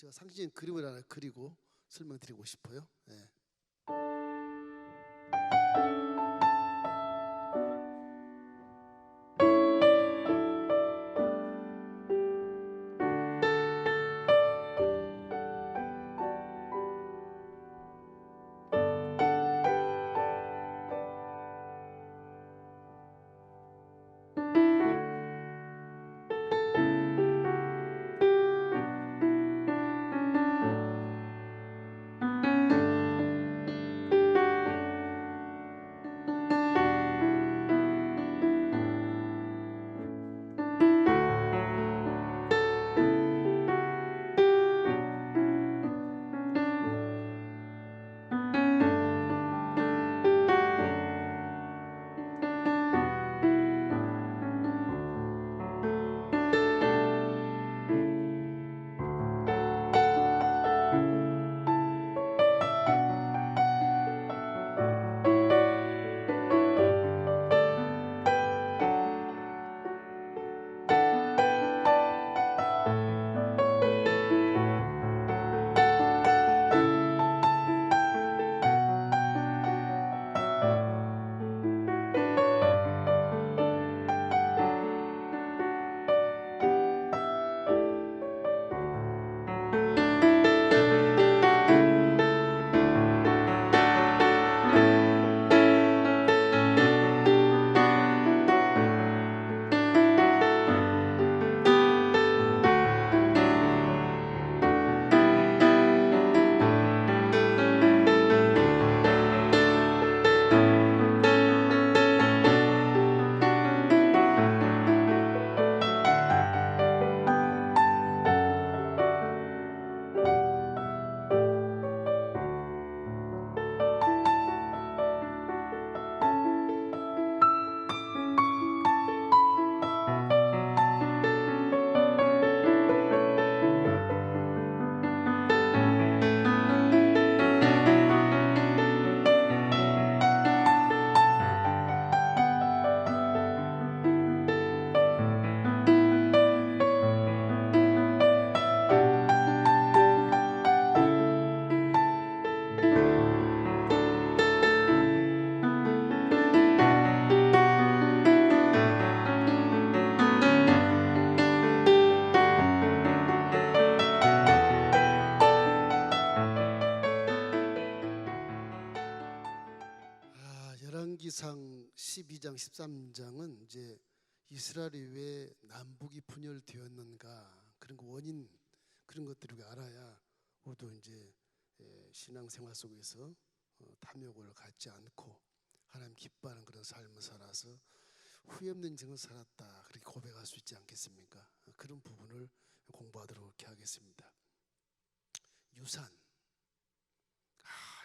제가 상징적인 그림을 하나 그리고 설명드리고 싶어요. 예. 열왕기상 12장 13장은 이제 이스라엘이 왜 남북이 분열되었는가 그런 거 원인 그런 것들을 우리가 알아야 우리도 이제 신앙생활 속에서 탐욕을 갖지 않고 하나님 기뻐하는 그런 삶을 살아서 후회 없는 인생을 살았다 그렇게 고백할 수 있지 않겠습니까? 그런 부분을 공부하도록 이렇게 하겠습니다. 유산,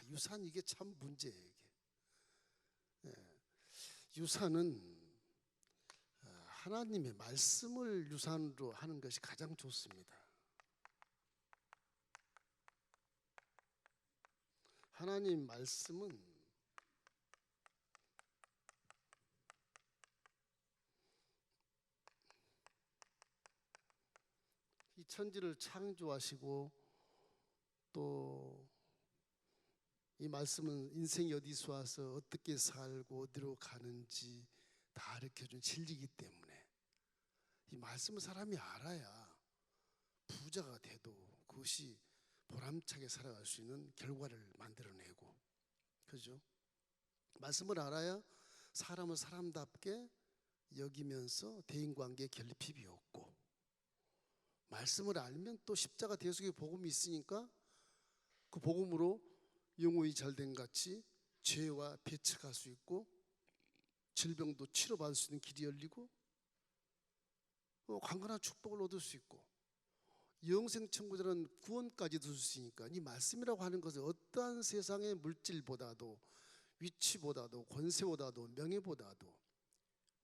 유산 이게 참 문제예요. 이게. 유산은 하나님의 말씀을 유산으로 하는 것이 가장 좋습니다. 하나님 말씀은 이 천지를 창조하시고 또 이 말씀은 인생이 어디서 와서 어떻게 살고 어디로 가는지 다 가르쳐준 진리이기 때문에 이 말씀을 사람이 알아야 부자가 돼도 그것이 보람차게 살아갈 수 있는 결과를 만들어내고, 그죠? 말씀을 알아야 사람을 사람답게 여기면서 대인관계에 결핍이 없고, 말씀을 알면 또 십자가 대속의 복음이 있으니까 그 복음으로 영혼이 잘된 같이 죄와 배척할 수 있고 질병도 치료받을 수 있는 길이 열리고 강건한 축복을 얻을 수 있고 영생 천국이라는 구원까지 얻을 수 있으니까 이 말씀이라고 하는 것은 어떠한 세상의 물질보다도 위치보다도 권세보다도 명예보다도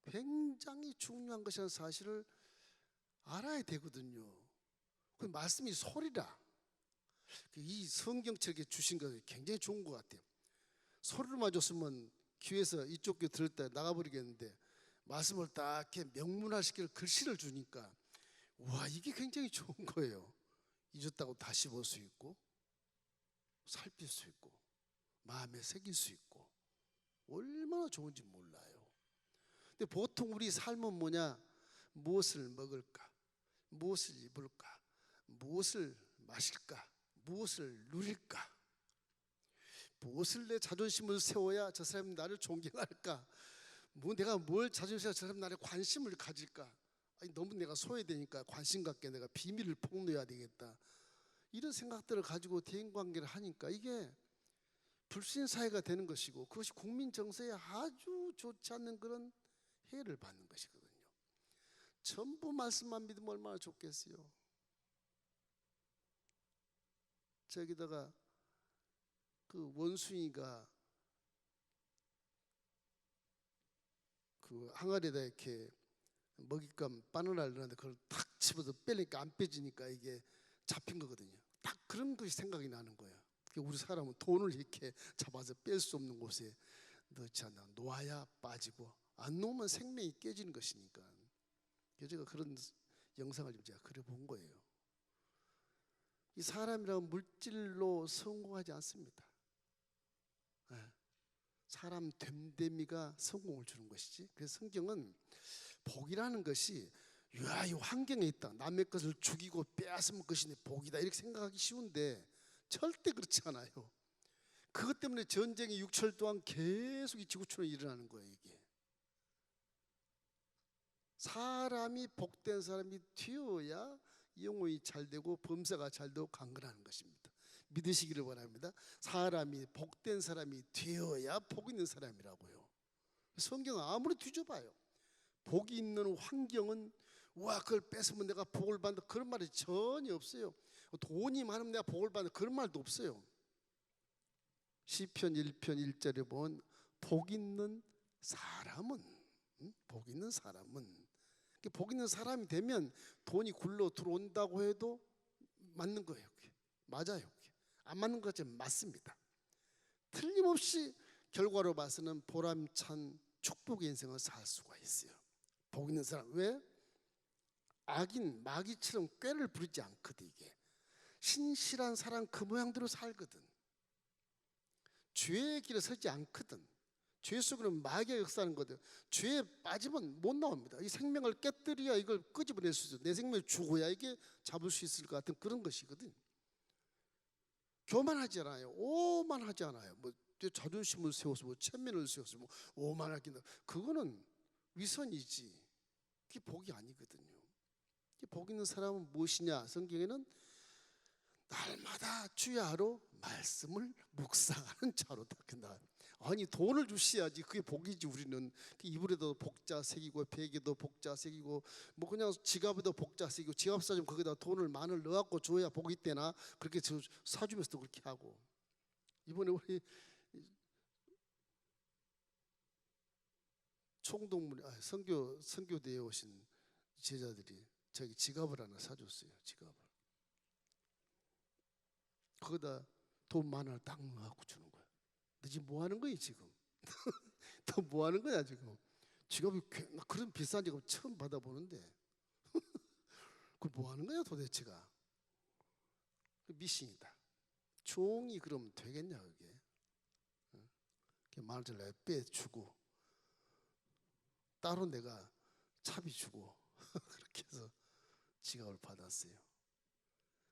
굉장히 중요한 것이라는 사실을 알아야 되거든요. 그 말씀이 소리라. 이 성경책에 주신 거 굉장히 좋은 것 같아요. 소리로만 줬으면 귀에서 이쪽 귀 들을 때 나가버리겠는데 말씀을 딱 이렇게 명문화시킬 글씨를 주니까 와, 이게 굉장히 좋은 거예요. 잊었다고 다시 볼 수 있고 살필 수 있고 마음에 새길 수 있고 얼마나 좋은지 몰라요. 근데 보통 우리 삶은 뭐냐? 무엇을 먹을까? 무엇을 입을까? 무엇을 마실까? 무엇을 누릴까? 무엇을 내 자존심을 세워야 저 사람이 나를 존경할까? 내가 뭘 자존심을 저 사람이 나를 관심을 가질까? 아니, 너무 내가 소외되니까 관심 갖게 내가 비밀을 폭로해야 되겠다. 이런 생각들을 가지고 대인관계를 하니까 이게 불신 사회가 되는 것이고 그것이 국민 정서에 아주 좋지 않는 그런 해를 받는 것이거든요. 전부 말씀만 믿으면 얼마나 좋겠어요. 저기다가 그 원숭이가 그 항아리에다 이렇게 먹잇감 바나나를 넣는데 그걸 탁 집어서 빼니까 안 빼지니까 이게 잡힌 거거든요. 딱 그런 것이 생각이 나는 거예요. 우리 사람은 돈을 이렇게 잡아서 뺄 수 없는 곳에 넣지 않나. 놓아야 빠지고 안 놓으면 생명이 깨지는 것이니까. 제가 그런 영상을 좀 제가 그려본 거예요. 이 사람이라는 물질로 성공하지 않습니다. 사람 됨됨이가 성공을 주는 것이지. 그래서 성경은 복이라는 것이 이 환경에 있다. 남의 것을 죽이고 빼앗으면 그것이 내 복이다. 이렇게 생각하기 쉬운데 절대 그렇지 않아요. 그것 때문에 전쟁이 6철 동안 계속 이 지구촌에 일어나는 거예요. 이게 사람이 복된 사람이 되어야 영혼이 잘 되고 범사가 잘 되고 강건하는 것입니다. 믿으시기를 바랍니다. 사람이 복된 사람이 되어야 복 있는 사람이라고요. 성경은 아무리 뒤져봐요. 복이 있는 환경은 그걸 뺏으면 내가 복을 받는다 그런 말이 전혀 없어요. 돈이 많으면 내가 복을 받는다 그런 말도 없어요. 시편 1편 1절에 보면 복 있는 사람은 복 있는 사람이 되면 돈이 굴러 들어온다고 해도 맞는 거예요. 맞아요. 안 맞는 것처럼 맞습니다. 틀림없이 결과로 봐서는 보람찬 축복의 인생을 살 수가 있어요. 복 있는 사람. 왜? 악인 마귀처럼 꾀를 부리지 않거든. 이게 신실한 사람 그 모양대로 살거든. 죄의 길에 서지 않거든. 죄 속으로는 마귀가 역사하는 거든. 죄에 빠지면 못 나옵니다. 이 생명을 깨뜨려야 이걸 끄집어낼 수 있어. 내 생명을 죽어야 이게 잡을 수 있을 것 같은 그런 것이거든. 교만하지 않아요. 오만하지 않아요. 자존심을 세워서 체면을 세워서 오만하긴다. 그거는 위선이지. 그게 복이 아니거든요. 복 있는 사람은 무엇이냐? 성경에는 날마다 주야로 말씀을 묵상하는 자로다. 아니 돈을 주셔야지 그게 복이지. 우리는 이불에도 복자 새기고 베개도 복자 새기고 그냥 지갑에도 복자 새기고 지갑 사주면 거기다 돈을 많이 넣어갖고 줘야 복이 있대나 그렇게 사주면서도 그렇게 하고. 이번에 우리 총동문 선교대에 오신 제자들이 자기 지갑을 하나 사줬어요. 지갑을. 거기다 돈 많이 딱 넣어갖고 주는 거야. 너 지금 뭐 하는 거야 지금? 너 뭐 하는 거야 지금? 지갑이 그런 비싼 지갑 처음 받아보는데 그걸 뭐 하는 거야 도대체가? 미신이다. 종이 그러면 되겠냐 그게? 만원짜리 내가 빼주고 따로 내가 차비 주고 그렇게 해서 지갑을 받았어요.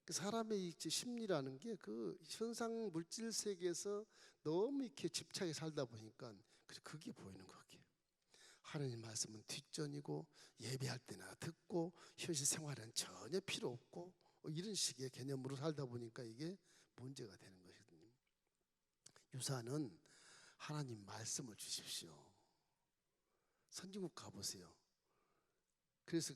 사람의 심리라는 게 그 현상 물질 세계에서 너무 이렇게 집착해 살다 보니까 그게 보이는 거예요. 하나님 말씀은 뒷전이고 예배할 때나 듣고 현실 생활은 전혀 필요 없고 이런 식의 개념으로 살다 보니까 이게 문제가 되는 것이거든요. 유산은 하나님 말씀을 주십시오. 선진국 가보세요. 그래서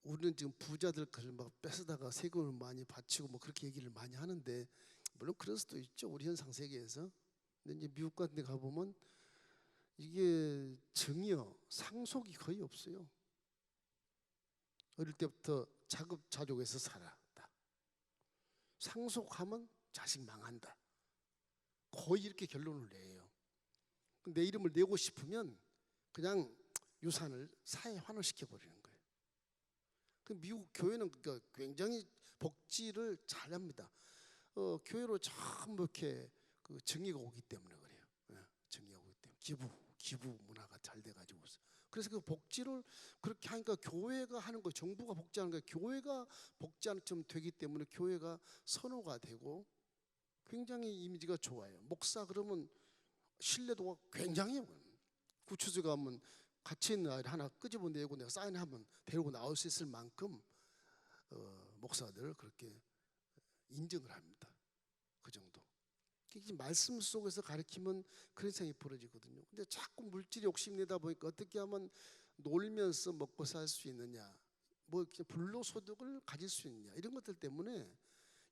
우리는 지금 부자들 것을 막 뺏어다가 세금을 많이 바치고 그렇게 얘기를 많이 하는데 물론 그럴 수도 있죠. 우리 현상 세계에서. 근데 이제 미국 같은 데 가보면 이게 정의요 상속이 거의 없어요. 어릴 때부터 자급자족해서 살았다. 상속하면 자식 망한다. 거의 이렇게 결론을 내요. 내 이름을 내고 싶으면 그냥 유산을 사회에 환원시켜 버리는 거예요. 미국 교회는 굉장히 복지를 잘합니다. 교회로 전부 이렇게 그 정의가 오기 때문에 그래요. 정의가 오기 때문에 기부 문화가 잘 돼가지고 그래서 그 복지를 그렇게 하니까 교회가 하는 거, 정부가 복지하는 거, 교회가 복지하는 좀 되기 때문에 교회가 선호가 되고 굉장히 이미지가 좋아요. 목사 그러면 신뢰도가 굉장해요. 구치소 가면 갇혀 있는 아이를 하나 끄집어내고 내가 사인하면 데리고 나올 수 있을 만큼 목사들 그렇게 인정을 합니다. 그 정도. 말씀 속에서 가르치면 그런 생각이 벌어지거든요. 근데 자꾸 물질이 욕심내다 보니까 어떻게 하면 놀면서 먹고 살 수 있느냐, 뭐 불로소득을 가질 수 있느냐 이런 것들 때문에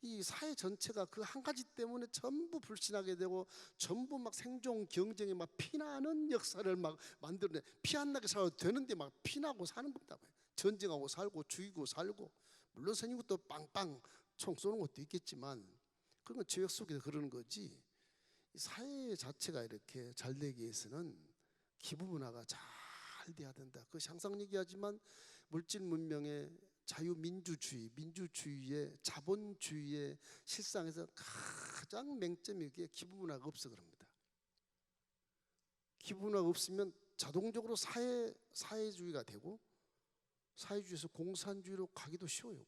이 사회 전체가 그 한 가지 때문에 전부 불신하게 되고 전부 막 생존 경쟁에 막 피나는 역사를 막 만들어내. 피 안 나게 살아도 되는데 막 피나고 사는 겁니다. 전쟁하고 살고 죽이고 살고, 물론 선진국도 빵빵 총 쏘는 것도 있겠지만 그건 죄악 속에서 그러는 거지. 사회 자체가 이렇게 잘 되기 위해서는 기부 문화가 잘 돼야 된다. 그 항상 얘기하지만 물질 문명의 자유민주주의, 민주주의의 자본주의의 실상에서 가장 맹점이 게 기부 문화가 없어 그럽니다. 기부 문화가 없으면 자동적으로 사회주의가 되고 사회주의에서 공산주의로 가기도 쉬워요.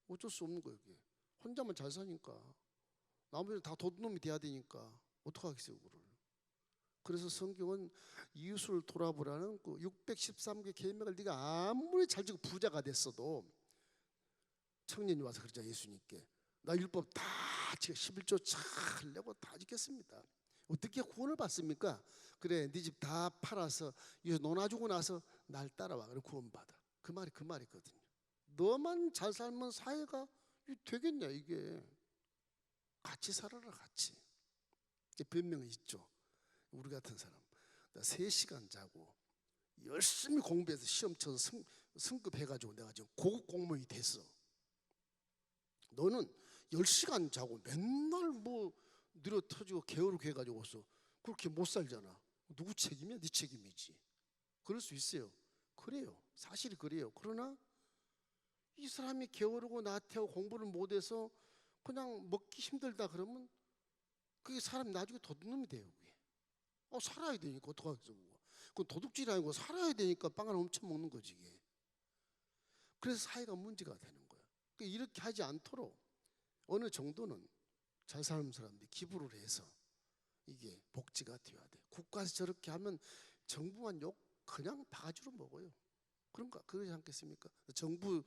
어쩔 수 없는 거예요. 그게. 혼자만 잘 사니까 나머지는 다 도둑놈이 돼야 되니까 어떡하겠어요 그거를. 그래서 성경은 이웃을 돌아보라는 그 613개 계명을 네가 아무리 잘 지고 부자가 됐어도, 청년이 와서 그러자 예수님께 나 율법 다 지켜 11조 잘 내고 다 지켰습니다. 어떻게 구원을 받습니까? 그래 네 집 다 팔아서 이거 논아주고 나서 날 따라와. 그래 구원받아. 그 말이거든요. 너만 잘 살면 사회가 되겠냐 이게. 같이 살아라 같이. 변명이 있죠. 우리 같은 사람 나 3시간 자고 열심히 공부해서 시험 쳐서 승급해가지고 내가 지금 고급 공무원이 됐어. 너는 10시간 자고 맨날 뭐 느려 터지고 게으르게 해가지고서 그렇게 못 살잖아. 누구 책임이야? 네 책임이지. 그럴 수 있어요. 그래요. 사실이 그래요. 그러나 이 사람이 게으르고 나태하고 공부를 못해서 그냥 먹기 힘들다 그러면 그게 사람이 나중에 도둑놈이 돼요. 그게. 살아야 되니까 어떡하겠어. 그건 도둑질이 아니고 살아야 되니까 빵을 엄청 먹는 거지 이게. 그래서 사회가 문제가 되는 거예요. 그러니까 이렇게 하지 않도록 어느 정도는 잘 사는 사람들이 기부를 해서 이게 복지가 되어야 돼. 국가에서 저렇게 하면 정부만 욕 그냥 바가지로 먹어요. 그러지 않겠습니까? 정부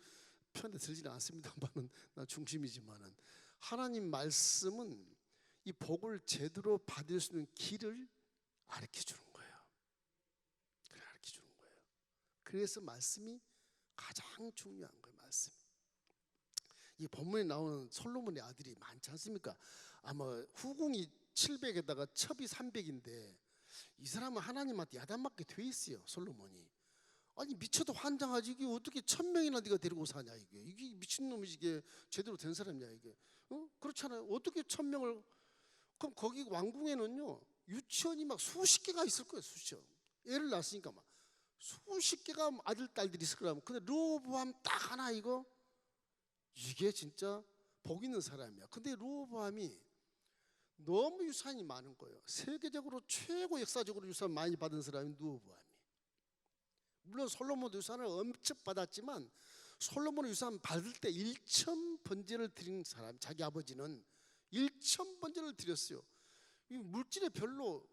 편에 들지는 않습니다만은 나 중심이지만은 하나님 말씀은 이 복을 제대로 받을 수 있는 길을 가르쳐 주는 거예요. 가르쳐 주는 거예요. 그래서 말씀이 가장 중요한 거예요. 말씀. 이 본문에 나오는 솔로몬의 아들이 많지 않습니까? 아마 후궁이 700에다가 첩이 300인데 이 사람은 하나님한테 야단맞게 돼 있어요. 솔로몬이. 아니 미쳐도 환장하지. 이게 어떻게 1000명이나 네가 데리고 사냐 이게 미친놈이지. 이게 제대로 된 사람이냐 이게. 그렇잖아요. 어떻게 1000명을. 그럼 거기 왕궁에는요 유치원이 막 수십 개가 있을 거예요. 수십. 애를 낳았으니까 막 수십 개가 아들 딸들이 있을 거라면, 근데 르호보암 딱 하나 이게 진짜 복 있는 사람이야. 근데 르호보암이 너무 유산이 많은 거예요. 세계적으로 최고 역사적으로 유산 많이 받은 사람이 르호보암이. 물론 솔로몬도 유산을 엄청 받았지만 솔로몬의 유산 받을 때 1000번제를 드린 사람, 자기 아버지는 1000번제를 드렸어요. 이 물질에 별로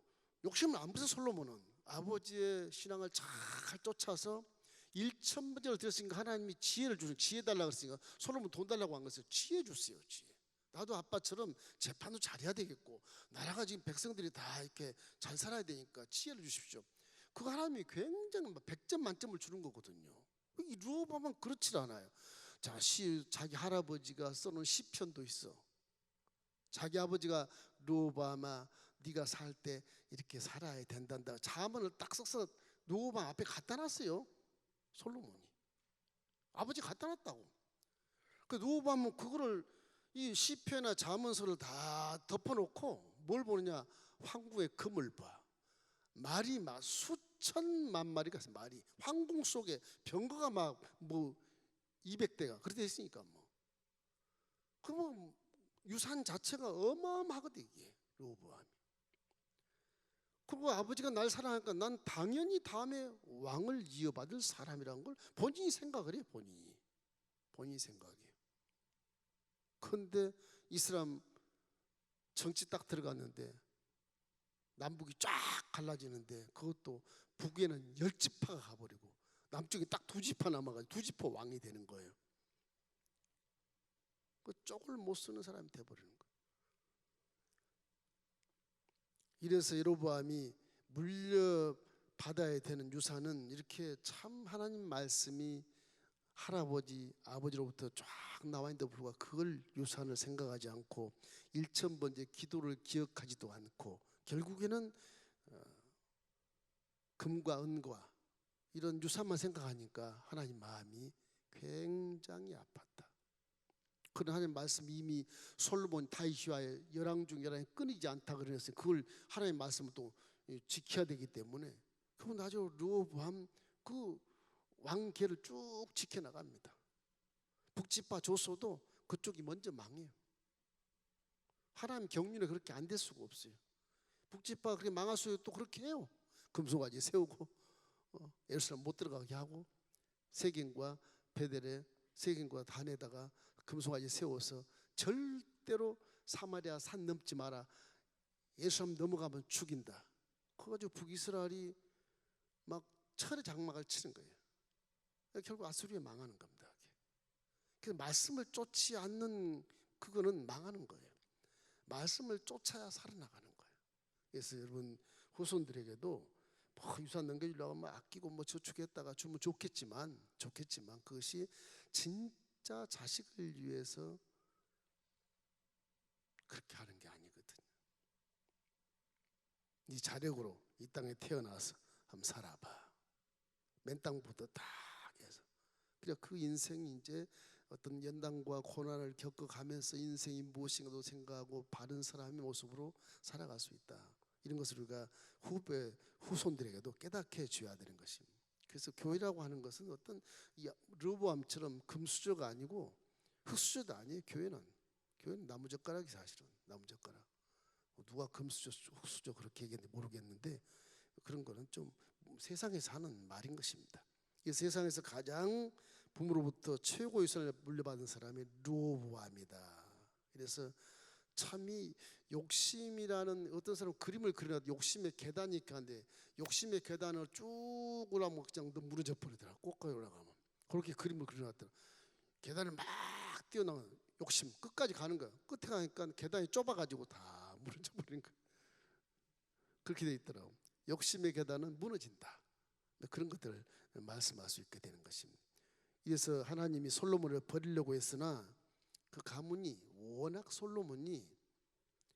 욕심을 안 부서. 솔로몬은 아버지의 신앙을 잘 쫓아서 1000번제를 드렸으니까 하나님이 지혜를 주는, 지혜 달라고 했으니까 솔로몬 돈 달라고 한 것을 지혜 줬어요. 지혜. 나도 아빠처럼 재판도 잘해야 되겠고 나라가 지금 백성들이 다 이렇게 잘 살아야 되니까 지혜를 주십시오. 그거 하나님이 굉장히 100점 만점을 주는 거거든요. 이 르호보암은 그렇지 않아요. 자기 할아버지가 써놓은 시편도 있어. 자기 아버지가 르호보암아 네가 살 때 이렇게 살아야 된단다. 자문을 딱 써서 르호보암 앞에 갖다 놨어요. 솔로몬이. 아버지 갖다 놨다고. 그 르호보암은 그거를 이 시편이나 자문서를 다 덮어놓고 뭘 보느냐? 황궁의 금을 봐. 말이 막 수천만 마리가 말이 황궁 속에 병거가 막 뭐 200대가 그렇게 됐으니까 뭐. 그러면 유산 자체가 어마어마하거든 이게 르호보암이. 그리고 아버지가 날 사랑하니까 난 당연히 다음에 왕을 이어받을 사람이라는 걸 본인이 생각을 해요. 본인이 생각해요. 그런데 이 사람 정치 딱 들어갔는데 남북이 쫙 갈라지는데 그것도 북에는 10지파가 가버리고 남쪽에 딱 2지파 남아가지고 2지파 왕이 되는 거예요. 그 쪽을 못 쓰는 사람이 돼버리는 거예요. 이래서 여로보암이 물려받아야 되는 유산은 이렇게 참 하나님 말씀이 할아버지 아버지로부터 쫙 나와 있는데 불구하고 그걸 유산을 생각하지 않고 일천번째 기도를 기억하지도 않고 결국에는 금과 은과 이런 유산만 생각하니까 하나님 마음이 굉장히 아팠다. 그런 하나님 말씀이 이미 솔로몬 다윗과의 열왕 중 열왕이 끊이지 않다 그랬어요. 그걸 하나님 말씀을 또 지켜야 되기 때문에 그건 나중에 르호보암 그 왕계를 쭉 지켜나갑니다. 북지파 조소도 그쪽이 먼저 망해요. 하나님 경륜에 그렇게 안 될 수가 없어요. 북지파가 그렇게 망할 수 또 그렇게 해요. 금송아지 세우고 예루살렘 못 들어가게 하고 세겜과 베델에 세겜과 단에다가 금송아지 세워서 절대로 사마리아 산 넘지 마라. 예루살렘 넘어가면 죽인다. 그래가지고 북이스라엘이 막 철의 장막을 치는 거예요. 결국 아수리에 망하는 겁니다. 그래서 말씀을 쫓지 않는 그거는 망하는 거예요. 말씀을 쫓아야 살아나가는 거예요. 그래서 여러분 후손들에게도 뭐 유산 넘겨주려고 하면 아끼고 뭐 저축했다가 주면 좋겠지만 그것이 진짜 자식을 위해서 그렇게 하는 게 아니거든요. 네 자력으로 이 땅에 태어나서 한번 살아봐. 맨 땅부터 다 해서. 그래 그 인생이 이제 어떤 연단과 고난을 겪어가면서 인생이 무엇인가도 생각하고 바른 사람의 모습으로 살아갈 수 있다. 이런 것을 우리가 후손들에게도 깨닫게 해줘야 되는 것입니다. 그래서 교회라고 하는 것은 어떤 르호보암처럼 금수저가 아니고 흙수저도 아니에요. 교회는 나무젓가락이 사실은 나무젓가락. 누가 금수저 흙수저 그렇게 얘기했는지 모르겠는데 그런 거는 좀 세상에서 하는 말인 것입니다. 이 세상에서 가장 부모로부터 최고의 유산을 물려받은 사람이 르호보암이다. 그래서 참이 욕심이라는 어떤 사람 그림을 그려놔도 욕심의 계단이 있게 한데 욕심의 계단을 쭉 올라가면 그냥 무너져 버리더라. 꼭까지 올라가면 그렇게 그림을 그려놨더라. 계단을 막 뛰어나가는 욕심 끝까지 가는 거야. 끝에 가니까 계단이 좁아가지고 다 무너져 버리는 거야. 그렇게 돼 있더라고. 욕심의 계단은 무너진다. 그런 것들을 말씀할 수 있게 되는 것입니다. 그래서 하나님이 솔로몬을 버리려고 했으나 그 가문이 워낙 솔로몬이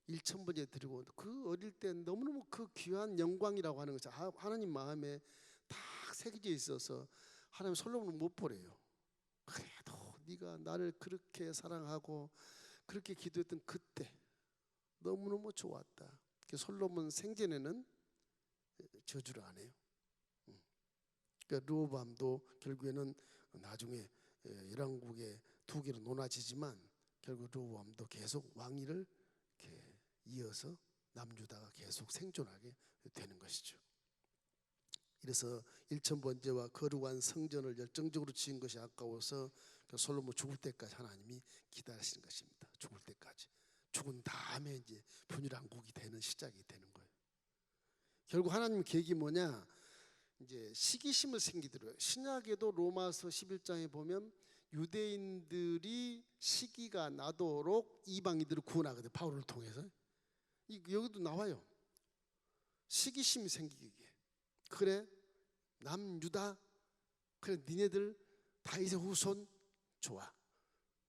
1000번째 드리고 그 어릴 때 너무너무 그 귀한 영광이라고 하는 것이 하나님 마음에 다 새겨져 있어서 하나님 솔로몬을 못 버려요. 그래도 네가 나를 그렇게 사랑하고 그렇게 기도했던 그때 너무너무 좋았다. 솔로몬 생전에는 저주를 안 해요. 그러니까 르호보암도 결국에는 나중에 열왕국의 2개로 논아지지만 결국 르호보암도 계속 왕위를 이렇게 이어서 남유다가 계속 생존하게 되는 것이죠. 그래서 1000번째와 거룩한 성전을 열정적으로 지은 것이 아까워서 솔로몬 죽을 때까지 하나님이 기다리시는 것입니다. 죽을 때까지. 죽은 다음에 이제 분유한 국이 되는 시작이 되는 거예요. 결국 하나님 계획이 뭐냐? 이제 시기심을 생기도록 신약에도 로마서 11장에 보면 유대인들이 시기가 나도록 이방인들을 구원하거든요. 바울을 통해서. 여기도 나와요. 시기심이 생기게. 그래 남유다 그래 니네들 다윗의 후손 좋아.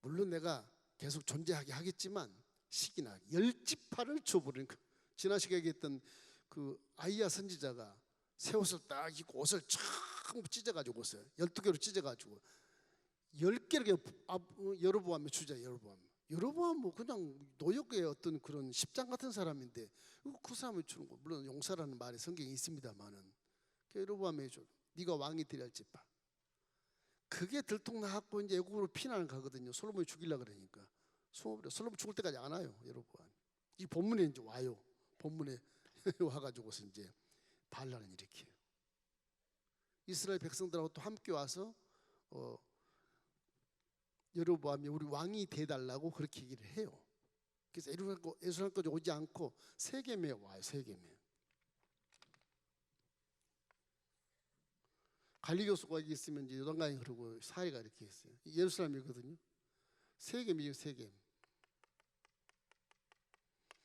물론 내가 계속 존재하게 하겠지만 시기나 10지파를 줘버리는 거. 지난 시간에 얘기했던 그 아이야 선지자가 새 옷을 딱 입고 옷을 쫙 찢어가지고 옷을 12개로 찢어가지고 10개를 여로보암에 주자. 여로보암 뭐 그냥 노역의 어떤 그런 십장 같은 사람인데 그 사람을 주는 거. 물론 용사라는 말이 성경에 있습니다만은 여로보암에 줘. 네가 왕이 되려 할 지파. 그게 들통나갖고 이제 애국으로 피난을 가거든요. 솔로몬이 죽이려고 그러니까. 솔로몬 죽을 때까지 안 와요, 여러분. 이 본문에 이제 와요. 본문에 와가지고서 이제 반란을 일으켜요. 이스라엘 백성들하고 또 함께 와서 여로보암이 우리 왕이 돼달라고 그렇게 얘기를 해요. 그래서 예루살렘까지 오지 않고 세겜에 와요. 세겜에. 갈릴리호수가 있으면 이제 요단강이 흐르고 사이가 이렇게 있어요. 예루살렘이거든요. 세겜이에요. 세겜.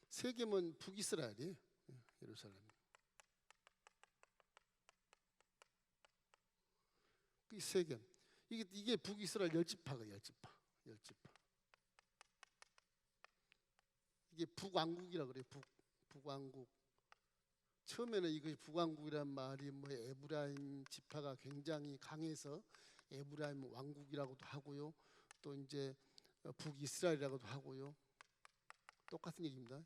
세겜은 북이스라엘이에요. 예루살렘. 이 세겜. 이게 북이스라엘 열지파가 열지파. 이게 북왕국이라 그래요. 북왕국. 처음에는 이것이 북왕국이란 말이 뭐 에브라임 지파가 굉장히 강해서 에브라임 왕국이라고도 하고요. 또 이제 북이스라엘이라고도 하고요. 똑같은 얘기입니다.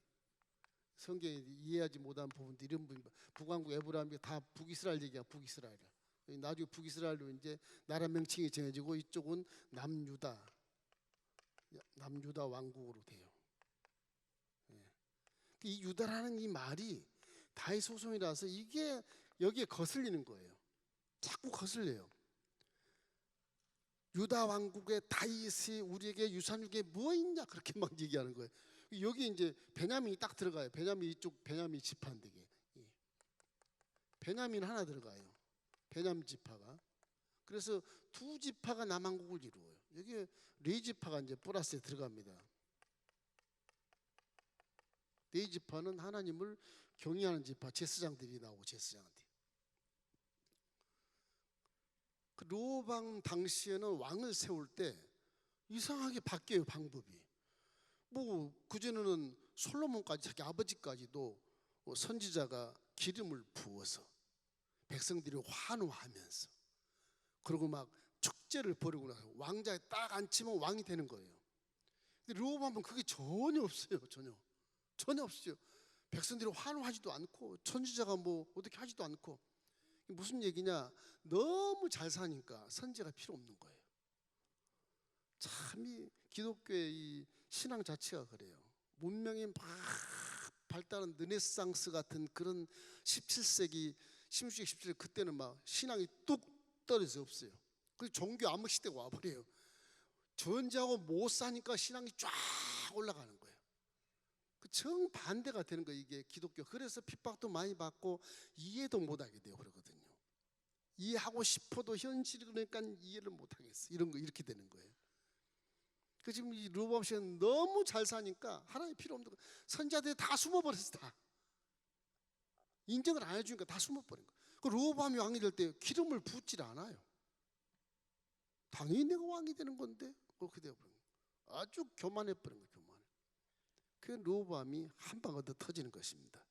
성경에 이해하지 못한 부분도 이런 부분, 북왕국 에브라임이 다 북이스라엘 얘기야. 북이스라엘. 나중에 북이스라엘로 이제 나라 명칭이 정해지고 이쪽은 남유다 왕국으로 돼요. 이 유다라는 이 말이 다윗 소송이라서 이게 여기에 거슬리는 거예요. 자꾸 거슬려요. 유다 왕국의 다윗이 우리에게 유산 중에 뭐 있냐 그렇게 막 얘기하는 거예요. 여기 이제 베냐민이 딱 들어가요. 베냐민 이쪽 베냐민 지파인데 베냐민 하나 들어가요. 베냐민 지파가. 그래서 두 지파가 남왕국을 이루어요. 여기 레위 지파가 이제 플러스에 들어갑니다. 레위 지파는 하나님을 경외하는 지파, 제사장들이 나오고 제사장들이. 그 르호보암 당시에는 왕을 세울 때 이상하게 바뀌어요. 방법이. 뭐 그전에는 솔로몬까지 자기 아버지까지도 선지자가 기름을 부어서 백성들이 환호하면서 그리고 막 축제를 벌이고 나서 왕자에 딱 앉히면 왕이 되는 거예요. 근데 르호보암은 그게 전혀 없어요. 전혀 없어요. 백성들이 환호하지도 않고 선지자가 뭐 어떻게 하지도 않고. 무슨 얘기냐? 너무 잘 사니까 선지자가 필요 없는 거예요. 참 이 기독교의 이 신앙 자체가 그래요. 문명이 막 발달한 르네상스 같은 그런 17세기, 16세기, 17세기 그때는 막 신앙이 뚝 떨어져 없어요. 그 종교 암흑 시대가 와버려요. 전제하고 못 사니까 신앙이 쫙 올라가는 거예요. 그 정반대가 되는 거예요. 이게 기독교. 그래서 핍박도 많이 받고 이해도 못하게 돼요. 그러거든요. 이해하고 싶어도 현실이 그러니까 이해를 못하겠어. 이런 거 이렇게 되는 거예요. 그 지금 이 르호보암 씨는 너무 잘 사니까 하나님 필요 없는 거. 선지자들이 다 숨어버렸어. 다 인정을 안 해주니까 다 숨어버린 거예요. 그 르호보암이 왕이 될 때 기름을 붓질 않아요. 당연히 내가 왕이 되는 건데 그렇게 되어버린 거예요. 아주 교만해버린 거예요. 교만. 그 르호보암이 한 방 얻어 터지는 것입니다.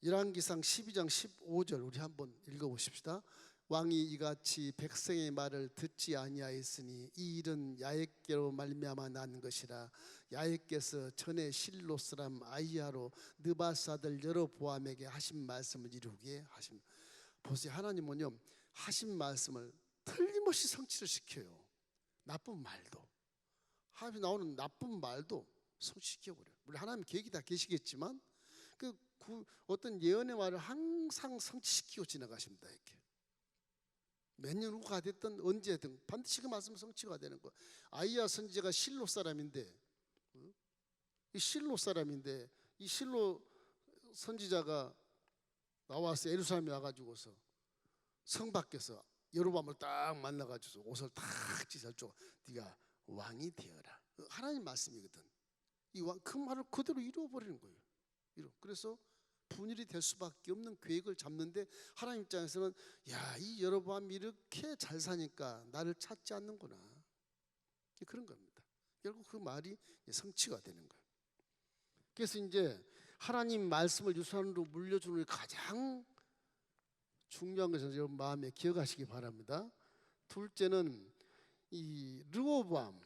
열왕기상 12장 15절 우리 한번 읽어보십시다. 왕이 이같이 백성의 말을 듣지 아니하였으니 이 일은 야훼께로 말미암아 난 것이라. 야훼께서 전에 실로 사람 아히야로 느바스 아들 여로보암에게 하신 말씀을 이루게 하십니다. 보세요. 하나님은요 하신 말씀을 틀림없이 성취를 시켜요. 나쁜 말도 하나님 나오는 나쁜 말도 성취시켜버려요. 물론 하나님 계획이 다 계시겠지만 그 어떤 예언의 말을 항상 성취시키고 지나가십니다. 이렇게 몇 년 후가 됐든 언제든 반드시 그 말씀 성취가 되는 거. 아히야 선지자가 실로 사람인데 이 실로 사람인데 이 실로 선지자가 나와서 예루살렘에 와가지고서 성 밖에서 여로보암을 딱 만나가지고 옷을 딱 찢어줘. 네가 왕이 되어라. 하나님 말씀이거든. 이 왕 그 말을 그대로 이루어버리는 거예요. 그래서 분열이 될 수밖에 없는 계획을 잡는데 하나님 입장에서는 야, 이 여로보암이 이렇게 잘 사니까 나를 찾지 않는구나. 그런 겁니다. 결국 그 말이 성취가 되는 거예요. 그래서 이제 하나님 말씀을 유산으로 물려주는 가장 중요한 것은 여러분 마음에 기억하시기 바랍니다. 둘째는 이 르호보암이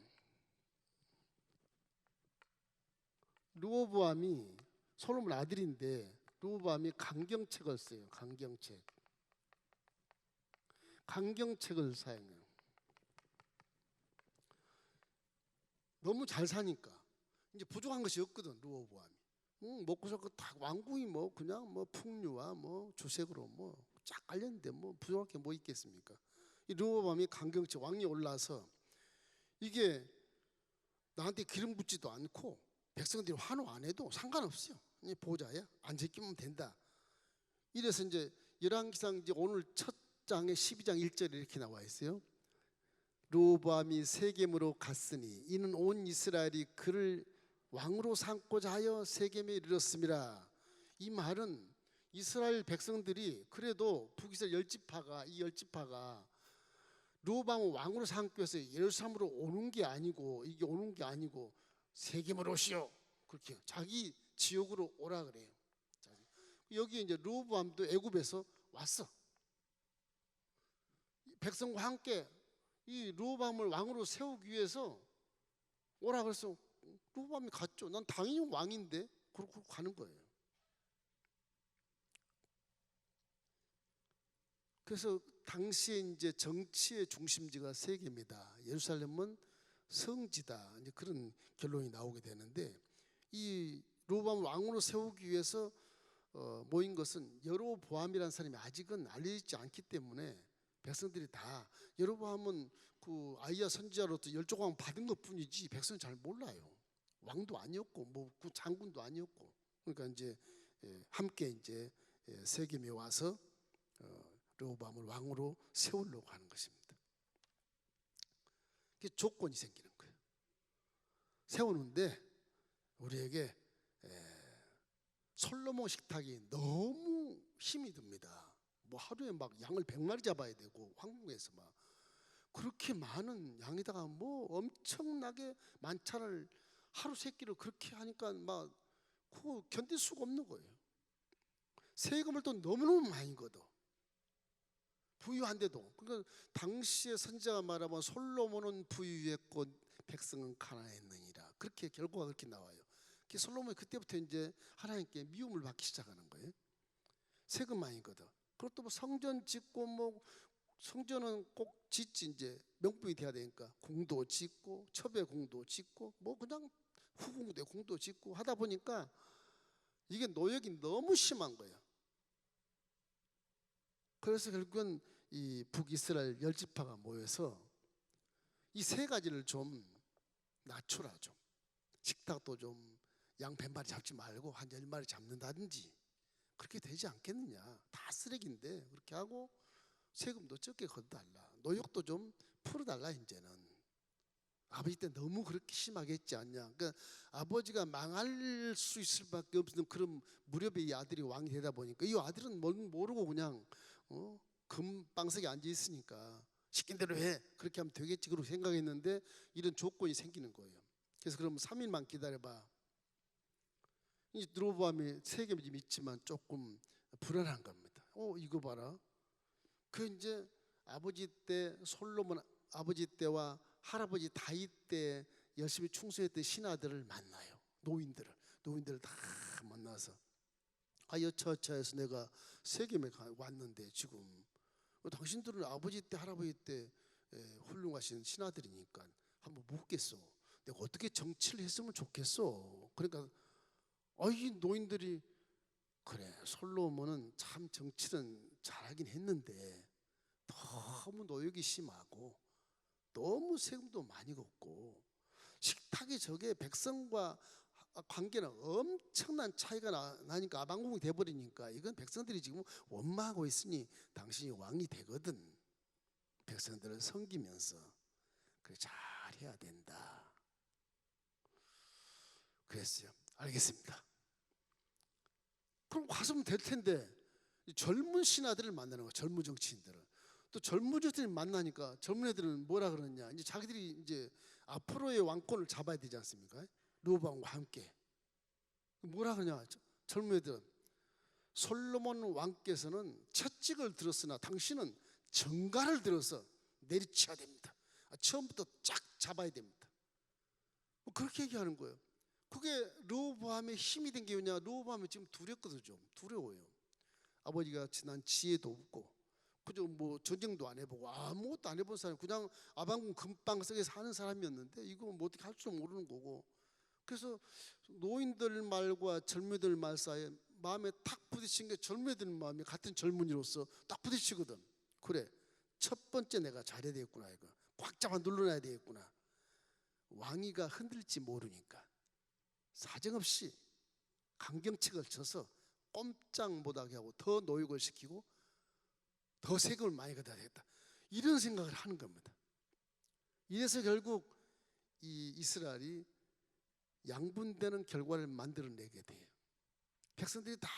솔로몬 아들인데 르호보암이 강경책을 써요. 강경책. 강경책을 사용해요. 너무 잘 사니까 이제 부족한 것이 없거든. 르호보암이 먹고 살고 다 왕궁이 뭐 그냥 뭐 풍류와 뭐 주색으로 뭐 쫙 깔렸는데 뭐 부족할 게 뭐 있겠습니까? 이 르호보암이 강경책 왕이 올라서 이게 나한테 기름 붓지도 않고 백성들이 환호 안 해도 상관없어요. 보좌에 앉아있기만 된다. 이래서 이제 열왕기상 이제 오늘 첫 장에 12장 1절에 이렇게 나와 있어요. 르호보암이 세겜으로 갔으니 이는 온 이스라엘이 그를 왕으로 삼고자 하여 세겜에 이르렀습니다. 이 말은 이스라엘 백성들이 그래도 북이스라엘 이 열 지파가 르호보암을 왕으로 삼기 위해서 예루살렘으로 오는 게 아니고 세겜으로 오시오. 그렇게 자기 지역으로 오라 그래요. 여기 이제 르호보암도 애굽에서 왔어. 백성과 함께 이 르호보암을 왕으로 세우기 위해서 오라 그래서 르호보암이 갔죠. 난 당연히 왕인데 그러고 가는 거예요. 그래서 당시에 이제 정치의 중심지가 세계입니다. 예루살렘은 성지다. 이제 그런 결론이 나오게 되는데 이 르호보암을 왕으로 세우기 위해서 모인 것은 여로보암이라는 사람이 아직은 알려지지 않기 때문에 백성들이 다 여로보암은 그 아이야 선지자로부터 열조각 받은 것뿐이지 백성은 잘 몰라요. 왕도 아니었고 뭐 그 장군도 아니었고 그러니까 이제 함께 이제 세겜에 와서 르호보암을 왕으로 세우려고 하는 것입니다. 그 조건이 생기는 거예요. 세우는데 우리에게 솔로몬 식탁이 너무 힘이 듭니다. 뭐 하루에 막 양을 100마리 잡아야 되고 황궁에서 막 그렇게 많은 양에다가 뭐 엄청나게 만찬을 하루 세 끼를 그렇게 하니까 막 그거 견딜 수가 없는 거예요. 세금을 또 너무너무 많이 걷어. 부유한데도. 그러니까 당시의 선지자가 말하면 솔로몬은 부유했고 백성은 가난했느니라. 그렇게 결과가 그렇게 나와요. 솔로몬이 그때부터 이제 하나님께 미움을 받기 시작하는 거예요. 세금 많이 걷어. 그것도 뭐 성전 짓고 뭐 성전은 꼭 짓지 이제 명분이 돼야 되니까 궁도 짓고 첩의 궁도 짓고 뭐 그냥 후궁대 궁도 짓고 하다 보니까 이게 노역이 너무 심한 거예요. 그래서 결국은 이 북이스라엘 열 지파가 모여서 이 세 가지를 좀 낮춰라 좀. 식탁도 좀 양 100마리 잡지 말고 한 10마리 잡는다든지 그렇게 되지 않겠느냐. 다 쓰레기인데 그렇게 하고 세금도 적게 걷어달라. 노역도 좀 풀어달라. 이제는 아버지 때 너무 그렇게 심하게 했지 않냐. 그러니까 아버지가 망할 수 있을 밖에 없는 그런 무렵에 이 아들이 왕이 되다 보니까 이 아들은 모르고 그냥 금방석에 앉아 있으니까 시킨 대로 해. 그렇게 하면 되겠지. 그렇게 생각했는데 이런 조건이 생기는 거예요. 그래서 그럼 3일만 기다려봐. 이 르호보암이 세겜이 좀 있지만 조금 불안한 겁니다. 이거 봐라. 그 이제 아버지 때 솔로몬 아버지 때와 할아버지 다윗 때 열심히 충성했던 신하들을 만나요. 노인들을 다 만나서 여차여차해서 내가 세겜에 왔는데 지금 당신들은 아버지 때 할아버지 때 훌륭하신 신하들이니까 한번 묻겠어. 내가 어떻게 정치를 했으면 좋겠어. 그러니까 이 노인들이 그래 솔로몬은 참 정치는 잘하긴 했는데 너무 노역이 심하고 너무 세금도 많이 걷고 식탁이 저게 백성과 관계는 엄청난 차이가 나니까 아방궁이 돼버리니까 이건 백성들이 지금 원망하고 있으니 당신이 왕이 되거든. 백성들을 섬기면서 그래 잘해야 된다. 그랬어요. 알겠습니다. 그럼 가서면 될 텐데 젊은 신하들을 만나는 거야. 젊은 정치인들을. 또 젊은 애들이 만나니까 젊은 애들은 뭐라 그러느냐. 이제 자기들이 이제 앞으로의 왕권을 잡아야 되지 않습니까? 르호보암과 함께. 뭐라 그러냐. 젊은 애들은 솔로몬 왕께서는 채찍을 들었으나 당신은 정갈을 들어서 내리쳐야 됩니다. 처음부터 쫙 잡아야 됩니다. 그렇게 얘기하는 거예요. 그게 르호보암의 힘이 된 게 뭐냐. 르호보암이 지금 두렵거든요. 좀 두려워요. 아버지가 지난 지혜도 없고 그저 뭐 전쟁도 안 해보고 아무것도 안 해본 사람, 그냥 아방궁 금방 속에 사는 사람이었는데 이거 뭐 어떻게 할 줄 모르는 거고. 그래서 노인들 말과 젊은이들 말 사이에 마음에 탁 부딪힌 게, 젊은이들 마음이 같은 젊은이로서 딱 부딪히거든. 그래, 첫 번째 내가 잘해야 되겠구나, 이거 꽉 잡아 눌러놔야 되겠구나. 왕위가 흔들릴지 모르니까 사정없이 강경책을 쳐서 꼼짝 못하게 하고 더 노역을 시키고 더 세금을 많이 걷어야 되겠다, 이런 생각을 하는 겁니다. 이래서 결국 이 이스라엘이 양분되는 결과를 만들어내게 돼요. 백성들이 다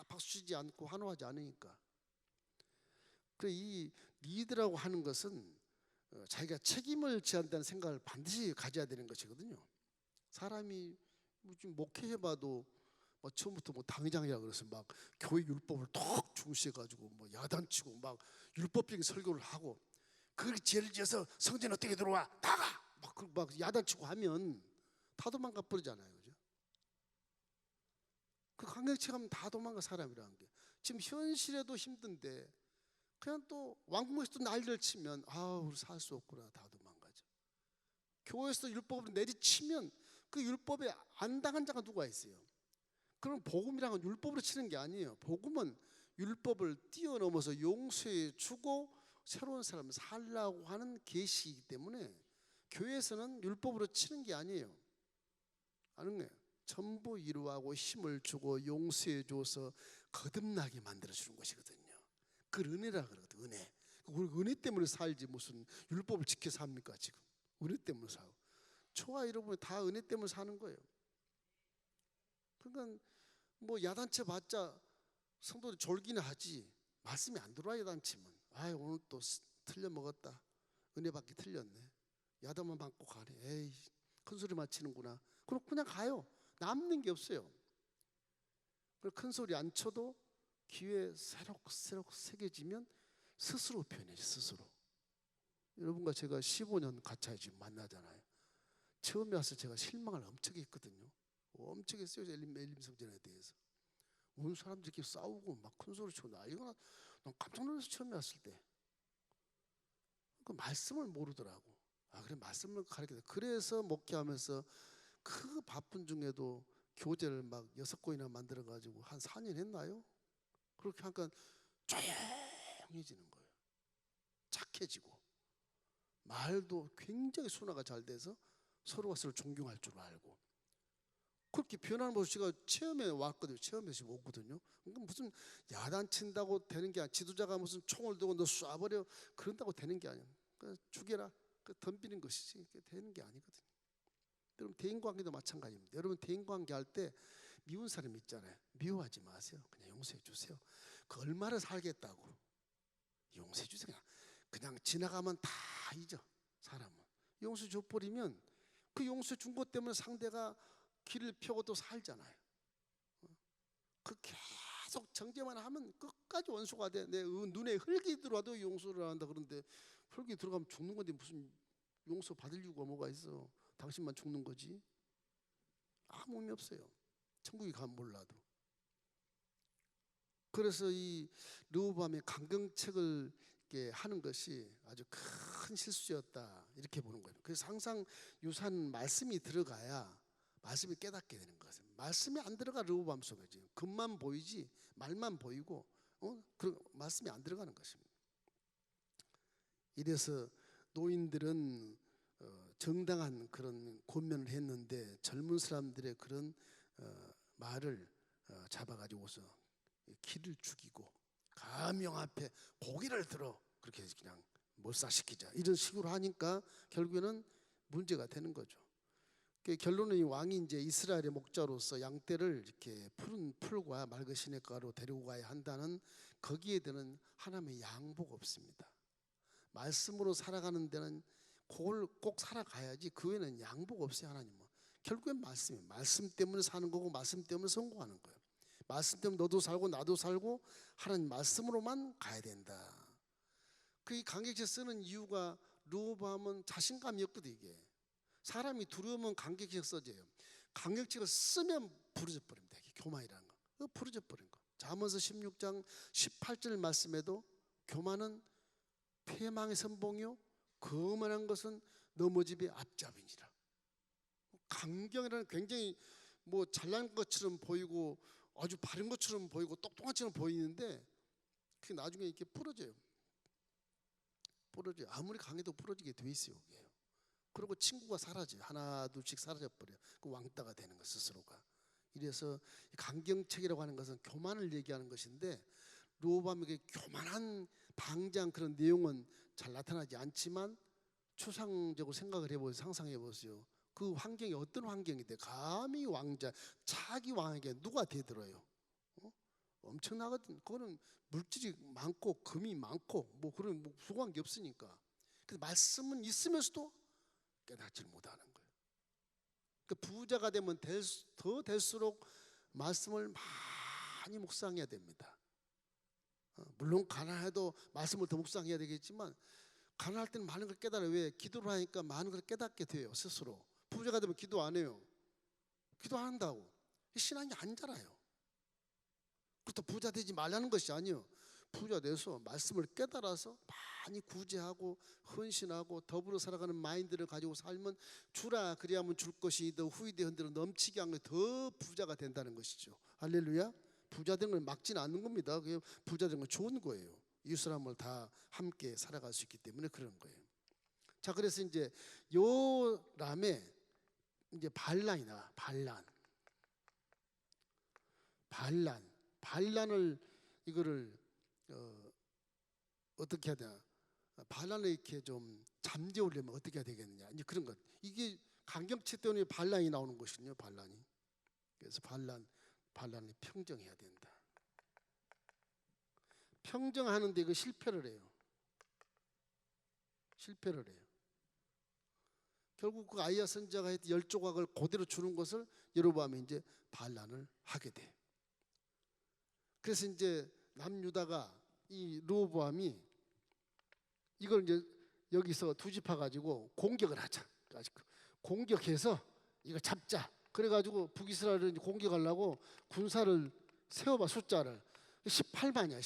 박수치지 않고 환호하지 않으니까. 그래, 이 리더라고 하는 것은 자기가 책임을 져야 한다는 생각을 반드시 가져야 되는 것이거든요. 사람이 좀 목회해봐도 뭐 처음부터 뭐 당회장이라 그래서 막 교회 율법을 톡 중시해가지고 뭐 야단치고 막 율법적인 설교를 하고, 그걸 죄를 지어서 성전 어떻게 들어와 나가 막 야단치고 하면 다 도망가 버리잖아요, 그죠? 그 강경치 가면 다 도망가, 사람이라는 게. 지금 현실에도 힘든데 그냥 또 왕궁에서 또 난리를 치면 우리 살 수 없구나, 다 도망가죠. 교회에서 율법을 내리치면 그 율법에 안 당한 자가 누가 있어요? 그럼 복음이란 건 율법으로 치는 게 아니에요. 복음은 율법을 뛰어넘어서 용서해 주고 새로운 삶을 살라고 하는 계시이기 때문에 교회에서는 율법으로 치는 게 아니에요. 아는 거예요. 전부 이루하고 힘을 주고 용서해 줘서 거듭나게 만들어 주는 것이거든요. 그걸 은혜라 그러거든, 은혜. 우리 은혜 때문에 살지 무슨 율법을 지켜 삽니까? 지금 은혜 때문에 살고, 저와 여러분이 다 은혜 때문에 사는 거예요. 그러니까 뭐 야단쳐 봤자 성도들이 졸기는 하지 말씀이 안 들어와. 야단치면 오늘 또 틀려 먹었다, 은혜 받기 틀렸네, 야단만 받고 가네, 에이 큰 소리만 치는구나, 그럼 그냥 가요. 남는 게 없어요. 큰 소리 안 쳐도 귀에 새록새록 새겨지면 스스로 표현해요, 스스로. 여러분과 제가 15년 가까이 지금 만나잖아요. 처음에 와서 제가 실망을 엄청 했거든요. 엄청 했어요, 엘림성전에 대해서. 온 사람들끼리 싸우고 막 큰 소리 치고 이거는 난 깜짝 놀라서 처음에 왔을 때. 그 말씀을 모르더라고. 그래, 말씀을 가르쳐야 돼. 그래서 목회하면서 그 바쁜 중에도 교재를 막 6권이나 만들어가지고 한 4년 했나요? 그렇게 하니까 조용해지는 거예요. 착해지고 말도 굉장히 순화가 잘 돼서 서로가 서로 존경할 줄 알고, 그렇게 변하는 모습 제가 체험해 왔거든요. 체험해서 지금 오거든요. 그러니까 무슨 야단친다고 되는 게 아니야. 지도자가 무슨 총을 들고 너 쏴버려 그런다고 되는 게 아니야. 그러니까 죽여라, 덤비는 것이지 되는 게 아니거든요. 여러분 대인관계도 마찬가지입니다. 여러분 대인관계 할 때 미운 사람 있잖아요. 미워하지 마세요. 그냥 용서해 주세요. 그 얼마나 살겠다고 용서해 주세요. 그냥 지나가면 다 잊어. 사람은 용서 줘버리면 그 용서 준 것 때문에 상대가 길을 펴고 또 살잖아요. 그 계속 정죄만 하면 끝까지 원수가 돼. 내 눈에 흙이 들어와도 용서를 한다 그러는데, 흙이 들어가면 죽는 건데 무슨 용서 받을 이유가 뭐가 있어? 당신만 죽는 거지. 아무 의미 없어요. 천국에 가면 몰라도. 그래서 이 르호보암의 강경책을 하는 것이 아주 큰 실수였다, 이렇게 보는 거예요. 그래서 항상 유사한 말씀이 들어가야 말씀이 깨닫게 되는 것은, 말씀이 안 들어가 르호보암 속에 지금 겉만 보이지 말만 보이고 그 말씀이 안 들어가는 것입니다. 이래서 노인들은 정당한 그런 권면을 했는데 젊은 사람들의 그런 말을 잡아가지고서 기를 죽이고 가명 앞에 고기를 들어 그렇게 그냥 몰살시키자, 이런 식으로 하니까 결국에는 문제가 되는 거죠. 결론은 이 왕이 이제 이스라엘의 목자로서 양떼를 이렇게 푸른 풀과 맑은 시냇가로 데리고 가야 한다는, 거기에 대한 하나님의 양보가 없습니다. 말씀으로 살아가는 데는 그걸 꼭 살아가야지, 그 외에는 양보가 없어요. 하나님은 결국엔 말씀이에요. 말씀 때문에 사는 거고 말씀 때문에 성공하는 거예요. 말씀 때문에 너도 살고 나도 살고 하나님 말씀으로만 가야 된다. 그 강경책 쓰는 이유가 르호보암은 자신감이었거든. 이게 사람이 두려우면 강경책 써져요. 강경책을 쓰면 부러져 버립니다. 이게 교만이라는 거. 부러져 버린 거. 잠언서 16장 18절 말씀에도 교만은 패망의 선봉이요 거만한 것은 넘어집의 앞잡이니라. 강경이라는 굉장히 뭐 잘난 것처럼 보이고 아주 바른 것처럼 보이고 똑똑한 것처럼 보이는데 그게 나중에 이렇게 부러져요. 아무리 강해도 부러지게 돼 있어요. 그게. 그리고 친구가 사라져요. 하나 둘씩 사라져버려요. 그 왕따가 되는 거 스스로가. 이래서 강경책이라고 하는 것은 교만을 얘기하는 것인데 르호보암에게 교만한 방장 그런 내용은 잘 나타나지 않지만 추상적으로 생각을 해보세요. 상상해 보세요. 그 환경이 어떤 환경인데 감히 왕자 자기 왕에게 누가 대들어요? 엄청나거든. 그거는 물질이 많고 금이 많고 뭐 그런 뭐 수고한 게 없으니까. 그래서 말씀은 있으면서도 깨닫지 못하는 거예요. 그 부자가 되면 더 될수록 말씀을 많이 묵상해야 됩니다. 물론 가난해도 말씀을 더 묵상해야 되겠지만 가난할 때는 많은 걸 깨달아요. 왜? 기도를 하니까 많은 걸 깨닫게 돼요. 스스로. 부자가 되면 기도 안 해요. 기도 안 한다고. 신앙이 안 자라요. 그렇다고 부자 되지 말라는 것이 아니에요. 부자 돼서 말씀을 깨달아서 많이 구제하고 헌신하고 더불어 살아가는 마인드를 가지고 살면 주라 그리하면 줄 것이 더 후이되 흔들어 넘치게 하면 더 부자가 된다는 것이죠. 할렐루야. 부자 되는 걸 막지는 않는 겁니다. 그게 부자 되는 건 좋은 거예요. 이웃 사람을 다 함께 살아갈 수 있기 때문에 그런 거예요. 자, 그래서 이제 요람에 이제 반란이 나와. 반란을 이거를 어떻게 해야 되나? 반란을 이렇게 좀 잠재우려면 어떻게 해야 되겠느냐? 이제 그런 것. 이게 강경책 때문에 반란이 나오는 것이거든요. 반란이. 그래서 반란을 평정해야 된다. 평정하는데 이거 실패를 해요. 결국 그 아이야 선지자가 했던 10조각을 그대로 주는 것을 여로보암이 이제 반란을 하게 돼. 그래서 이제 남유다가 이 르호보암이 이걸 이제 여기서 두집파 가지고 공격을 하자. 공격해서 이거 잡자. 그래가지고 북이스라엘을 공격하려고 군사를 세워봐. 숫자를 18만이야.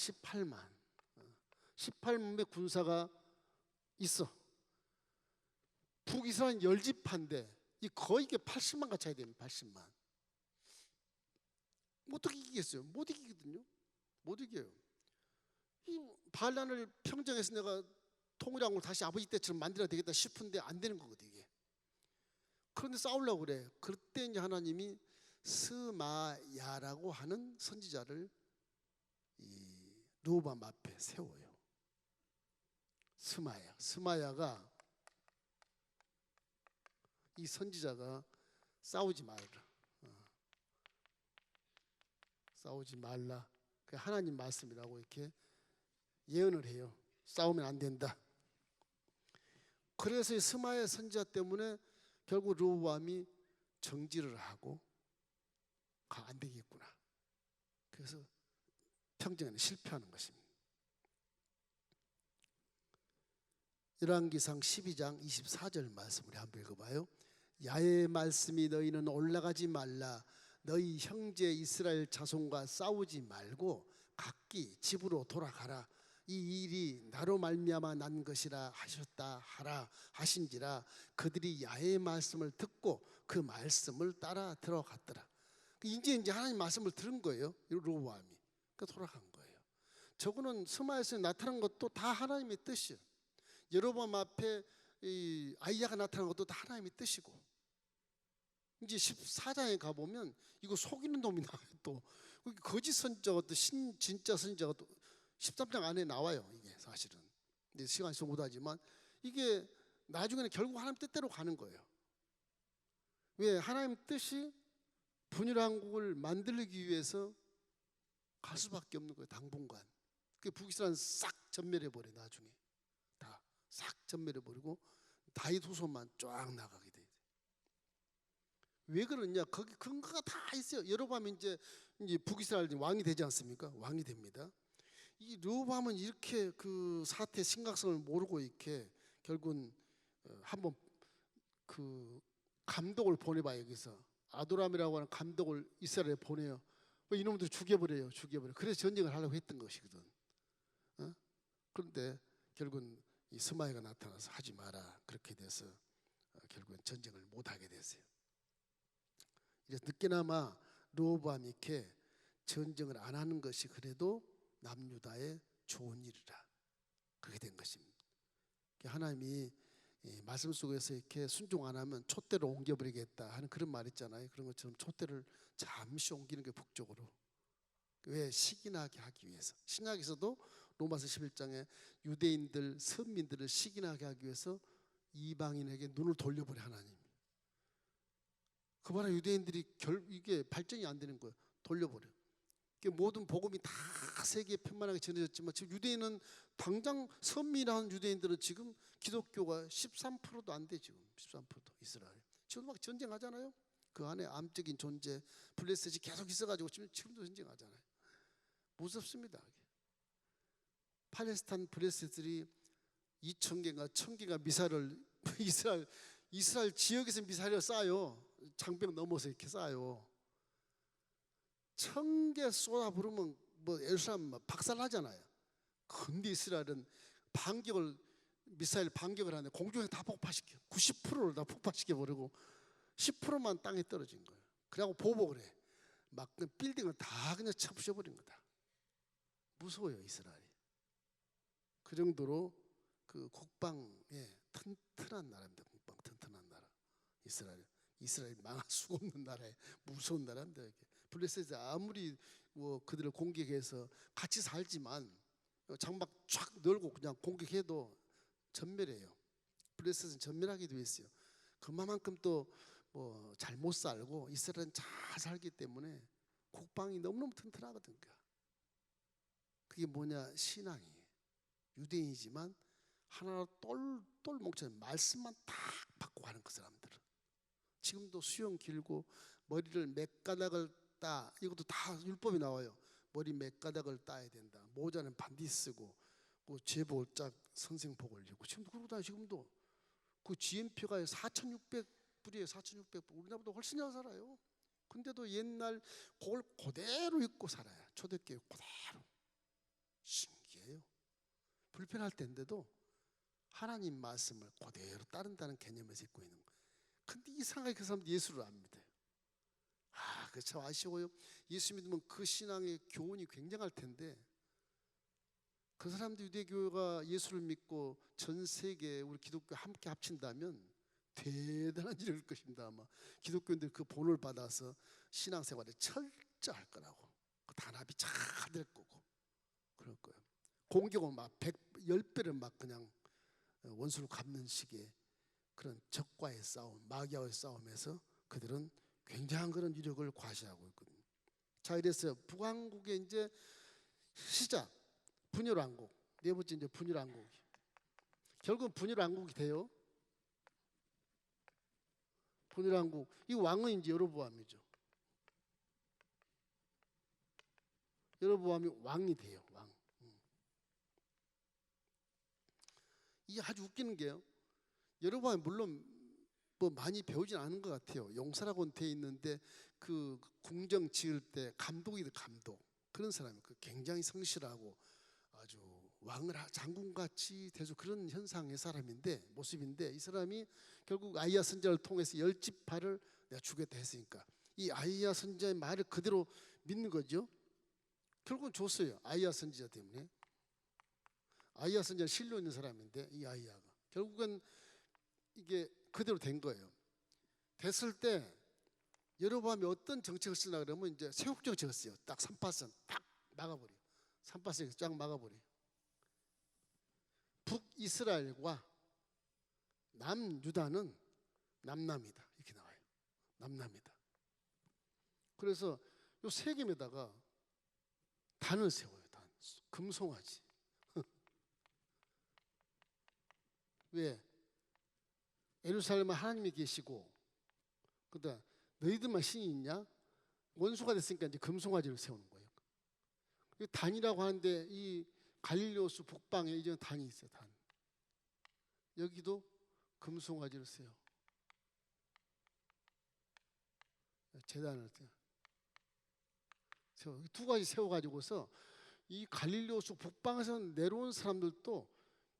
18만의 군사가 있어. 북이스라엘 10지파인데 이 거의 80만 같이 해야 됩니다. 80만. 어떻게 이기겠어요? 못 이기거든요. 못 이겨요. 이 반란을 평정해서 내가 통일왕국을 다시 아버지 때처럼 만들어야 되겠다 싶은데 안 되는 거거든 이게. 그런데 싸우려고 그래. 그때 이제 하나님이 스마야라고 하는 선지자를 이 르호보암 앞에 세워요. 스마야가 이 선지자가 싸우지 말라. 그 하나님 말씀이라고 이렇게 예언을 해요. 싸우면 안 된다. 그래서 이 스마야 선지자 때문에 결국 르호보암이 정지를 하고 안 되겠구나. 그래서 평정에는 실패하는 것입니다. 열왕기상 12장 24절 말씀을 한번 읽어봐요. 야훼의 말씀이 너희는 올라가지 말라. 너희 형제 이스라엘 자손과 싸우지 말고 각기 집으로 돌아가라. 이 일이 나로 말미암아 난 것이라 하셨다 하라 하신지라. 그들이 야훼의 말씀을 듣고 그 말씀을 따라 들어갔더라. 이제 하나님 말씀을 들은 거예요. 르호보암이. 그러니까 돌아간 거예요. 저거는 스마야에서 나타난 것도 다 하나님의 뜻이에요. 여로보암 앞에 이 아이야가 나타난 것도 다 하나님의 뜻이고, 이제 14장에 가보면 이거 속이는 놈이 나와요. 또 거짓 선지자가 또 진짜 선지자가 또 13장 안에 나와요. 이게 사실은 근데 시간이 있어 못하지만 이게 나중에는 결국 하나님 뜻대로 가는 거예요. 왜? 하나님 뜻이 분열왕국을 만들기 위해서 갈 수밖에 없는 거예요. 당분간. 그 북이스라엘은 싹 전멸해버려. 나중에 다 싹 전멸해버리고 다윗 후손만 쫙 나가게 돼요. 왜 그러냐? 거기 근거가 다 있어요. 여로보암이 이제 북이스라엘 왕이 되지 않습니까? 왕이 됩니다. 이 르호보암은 이렇게 그 사태의 심각성을 모르고 이렇게 결국은 한번 그 감독을 보내봐요. 여기서 아도람이라고 하는 감독을 이스라엘에 보내요. 이놈들 죽여버려요. 그래서 전쟁을 하려고 했던 것이거든. 그런데 결국은 이 스마야가 나타나서 하지 마라 그렇게 돼서 결국은 전쟁을 못 하게 됐어요. 이제 늦게나마 르호보암이 이렇게 전쟁을 안 하는 것이 그래도 남유다의 좋은 일이라 그렇게 된 것입니다. 하나님이 말씀 속에서 이렇게 순종 안 하면 촛대로 옮겨버리겠다 하는 그런 말 있잖아요. 그런 것처럼 촛대를 잠시 옮기는 게 북쪽으로. 왜? 시기나게 하기 위해서. 신약에서도 로마서 11장에 유대인들 선민들을 시기나게 하기 위해서 이방인에게 눈을 돌려버려 하나님. 그 봐라, 유대인들이 이게 발전이 안 되는 거예요. 돌려버려. 모든 복음이 다 세계에 편만하게 전해졌지만 지금 유대인은 당장 선민한 유대인들은 지금 기독교가 13%도 안 돼. 지금 13%도 이스라엘 지금 막 전쟁하잖아요. 그 안에 암적인 존재 블레셋이 계속 있어가지고 지금도 전쟁하잖아요. 무섭습니다. 팔레스타인 블레셋들이 2,000개가 1,000개가 미사일을 이스라엘 지역에서 미사일을 쏴요. 장벽 넘어서 이렇게 쏴요. 1,000개 쏟아 부르면 뭐 예루살렘 박살나잖아요. 근데 이스라엘은 미사일 반격을 하는데 공중에 다 폭파시켜. 90%를 다 폭파시켜 버리고 10%만 땅에 떨어진 거예요. 그래갖고 보복을 해. 막 그 빌딩을 다 그냥 쳐부셔버린 거다. 무서워요, 이스라엘이. 그 정도로 그 국방에 튼튼한 나라입니다. 국방 튼튼한 나라. 이스라엘 망할 수가 없는 나라에 무서운 나라입니다. 블레셋이 아무리 뭐 그들을 공격해서 같이 살지만 장막 쫙 널고 그냥 공격해도 전멸해요. 블레셋은 전멸하게 되어 있어요. 그만큼 또 뭐 잘못 살고 이스라엘은 잘 살기 때문에 국방이 너무너무 튼튼하거든요. 그게 뭐냐? 신앙이에요. 유대인이지만 하나로 똘똘 뭉쳐서 말씀만 딱 받고 가는 그 사람들은 지금도 수염 길고 머리를 몇 가닥을 따, 이것도 다 율법이 나와요. 머리 몇 가닥을 따야 된다. 모자는 반드시 쓰고 그 제복을 짝 선생복 올리고 지금도 그러고 다 지금도 그 GMP가 4,600불이에요. 4,600불. 우리나라보다 훨씬 잘 살아요. 근데도 옛날 그걸 그대로 입고 살아요. 초대교회 그대로. 신기해요. 불편할 텐데도 하나님 말씀을 그대로 따른다는 개념에서 입고 있는 거예요. 근데 이상하게 그 사람들 예수를 안 믿어요. 그 참 아쉬워요. 예수 믿으면 그 신앙의 교훈이 굉장할 텐데 그 사람들 유대교회가 예수를 믿고 전 세계 우리 기독교 함께 합친다면 대단한 일을 할 것입니다. 아마 기독교인들 그 본을 받아서 신앙생활에 철저할 거라고. 그 단합이 잘 될 거고 그럴 거예요. 공격은 막 10배를 막 그냥 원수를 갚는 식의 그런 적과의 싸움, 마귀와의 싸움에서 그들은 굉장한 그런 위력을 과시하고 있거든요. 자, 이래서 북왕국의 이제 시작, 분열왕국. 네 번째 이제 분열왕국. 결국 분열왕국이 돼요. 분열왕국. 이 왕은 이제 여로보암이죠. 여로보암이 왕이 돼요. 왕. 이게 아주 웃기는 게요. 여로보암이 물론 뭐 많이 배우진 않은 것 같아요. 용사라고는 돼 있는데 그 궁정 지을 때 감독이다, 감독. 그런 사람이 굉장히 성실하고 아주 왕을 장군같이 대주 그런 현상의 사람인데 모습인데 이 사람이 결국 아이야 선지자를 통해서 10지파를 내가 주겠다 했으니까 이 아이야 선지자의 말을 그대로 믿는 거죠. 결국은 줬어요. 아이야 선지자 때문에. 아이야 선지자는 신뢰 있는 사람인데 이 아이야가 결국은 이게 그대로 된 거예요. 됐을 때 여로보암이 어떤 정책을 쓰려고 그러면 이제 세국 정책을 써요. 딱 3파선 딱 막아버려. 3파선에서 쫙 막아버려. 북이스라엘과 남유다는 남남이다. 이렇게 나와요. 남남이다. 그래서 요 세겜에다가 단을 세워요. 단. 금송아지. 왜? 예루살렘에 하나님이 계시고 그다음 너희들만 신이 있냐? 원수가 됐으니까 이제 금송아지를 세우는 거예요. 단이라고 하는데 이 갈릴리오스 북방에 이제 단이 있어요. 단. 여기도 금송아지를 세워. 제단을 세워. 두 가지 세워가지고서 이 갈릴리오수 북방에서 내려온 사람들도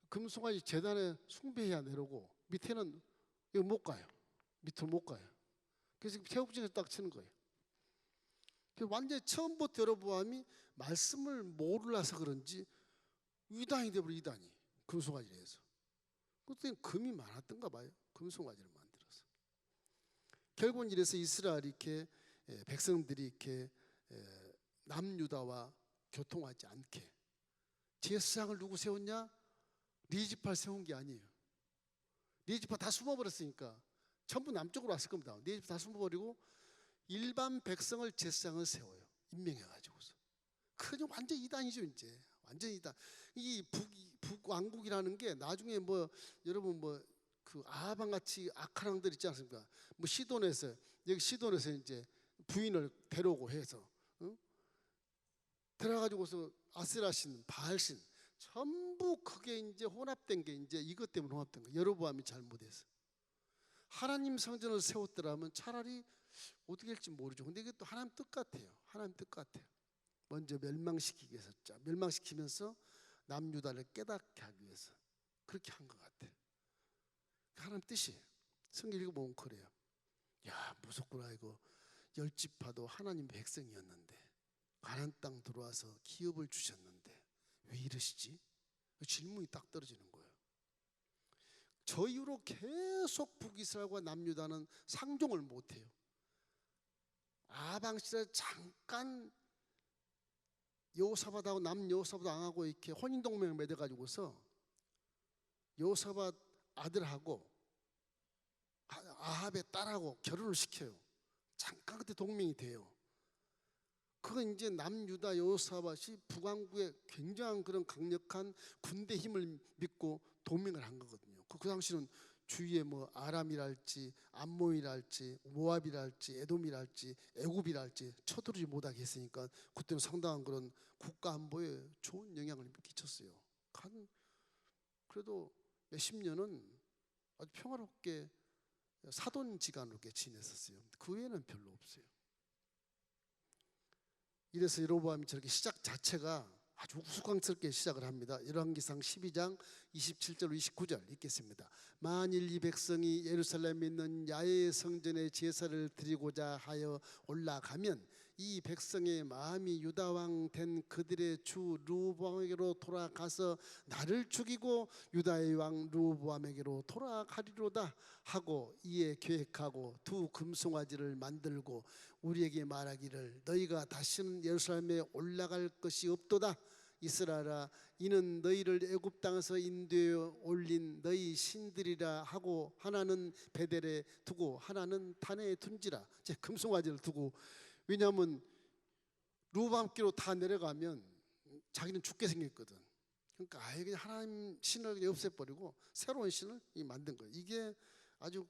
금송아지 제단에 숭배해야 내려오고 밑에는 이거 못 가요. 밑으로 못 가요. 그래서 태국진에서 딱 치는 거예요. 완전히 처음부터 여러보암이 말씀을 몰라서 그런지 이단이 되어버려. 이단이 금송아지를 해서. 그때는 금이 많았던가 봐요. 금송아지를 만들어서. 결국은 이래서 이스라엘이 이렇게 백성들이 이렇게 남유다와 교통하지 않게 제사장을 누구 세웠냐? 리지파를 세운 게 아니에요. 리지파 다 숨어버렸으니까 전부 남쪽으로 왔을 겁니다. 리지파 다 숨어버리고 일반 백성을 제사장을 세워요. 임명해가지고서. 그냥 완전 이단이죠. 이제 완전 이단. 이 북왕국이라는 게 나중에 뭐 여러분 뭐 그 아하방 같이 악한 들 있지 않습니까? 뭐 시돈에서 여기 시돈에서 이제 부인을 데려오고 해서 들어가지고서 아세라신, 바알신 전부 그게 이제 혼합된 게 이제 이것 때문에 혼합된 거. 여로보암이 잘못해서 하나님 성전을 세웠더라면 차라리 어떻게 할지 모르죠. 근데 이게 또 하나님 뜻 같아요. 하나님 뜻 같아요. 먼저 멸망시키기 위해서, 멸망시키면서 남유다를 깨닫게 하기 위해서 그렇게 한 것 같아요. 하나님 뜻이에요. 성경 읽어보면 그래요. 야, 무섭구나. 이거 10지파도 하나님 백성이었는데 가나안 땅 들어와서 기업을 주셨는데 왜 이러시지? 질문이 딱 떨어지는 거예요. 저 이후로 계속 북이스라엘과 남유다는 상종을 못해요. 아방 시절에 잠깐 여호사밧하고 남여호사밧 왕하고 이렇게 혼인동맹을 맺어가지고서 여호사밧 아들하고 아합의 딸하고 결혼을 시켜요. 잠깐 그때 동맹이 돼요. 그건 이제 남유다 여호사밧이 북왕국의 굉장한 그런 강력한 군대 힘을 믿고 동맹을 한 거거든요. 그 당시는 주위에 뭐 아람이랄지 암몬이랄지 모압이랄지 에돔이랄지 애굽이랄지 쳐들어오지 못하게 했으니까 그때는 상당한 그런 국가 안보에 좋은 영향을 끼쳤어요. 그래도 몇십 년은 아주 평화롭게 사돈지간으로 지냈었어요. 그 외에는 별로 없어요. 이래서 여로보암이 저렇게 시작 자체가 아주 우스꽝스럽게 시작을 합니다. 열왕기상 12장 27절 29절 읽겠습니다. 만일 이 백성이 예루살렘에 있는 야훼 성전에 제사를 드리고자 하여 올라가면 이 백성의 마음이 유다 왕 된 그들의 주 르호보암에게로 돌아가서 나를 죽이고 유다의 왕 르호보암에게로 돌아가리로다 하고 이에 계획하고 두 금송아지를 만들고 우리에게 말하기를 너희가 다시는 예루살렘에 올라갈 것이 없도다. 이스라엘아, 이는 너희를 애굽 땅에서 인도에 올린 너희 신들이라 하고 하나는 베델에 두고 하나는 단에 둔지라. 제 금송아지를 두고, 왜냐하면 르호보암께로 다 내려가면 자기는 죽게 생겼거든. 그러니까 아예 그냥 하나님 신을 없애버리고 새로운 신을 만든 거예요. 이게 아주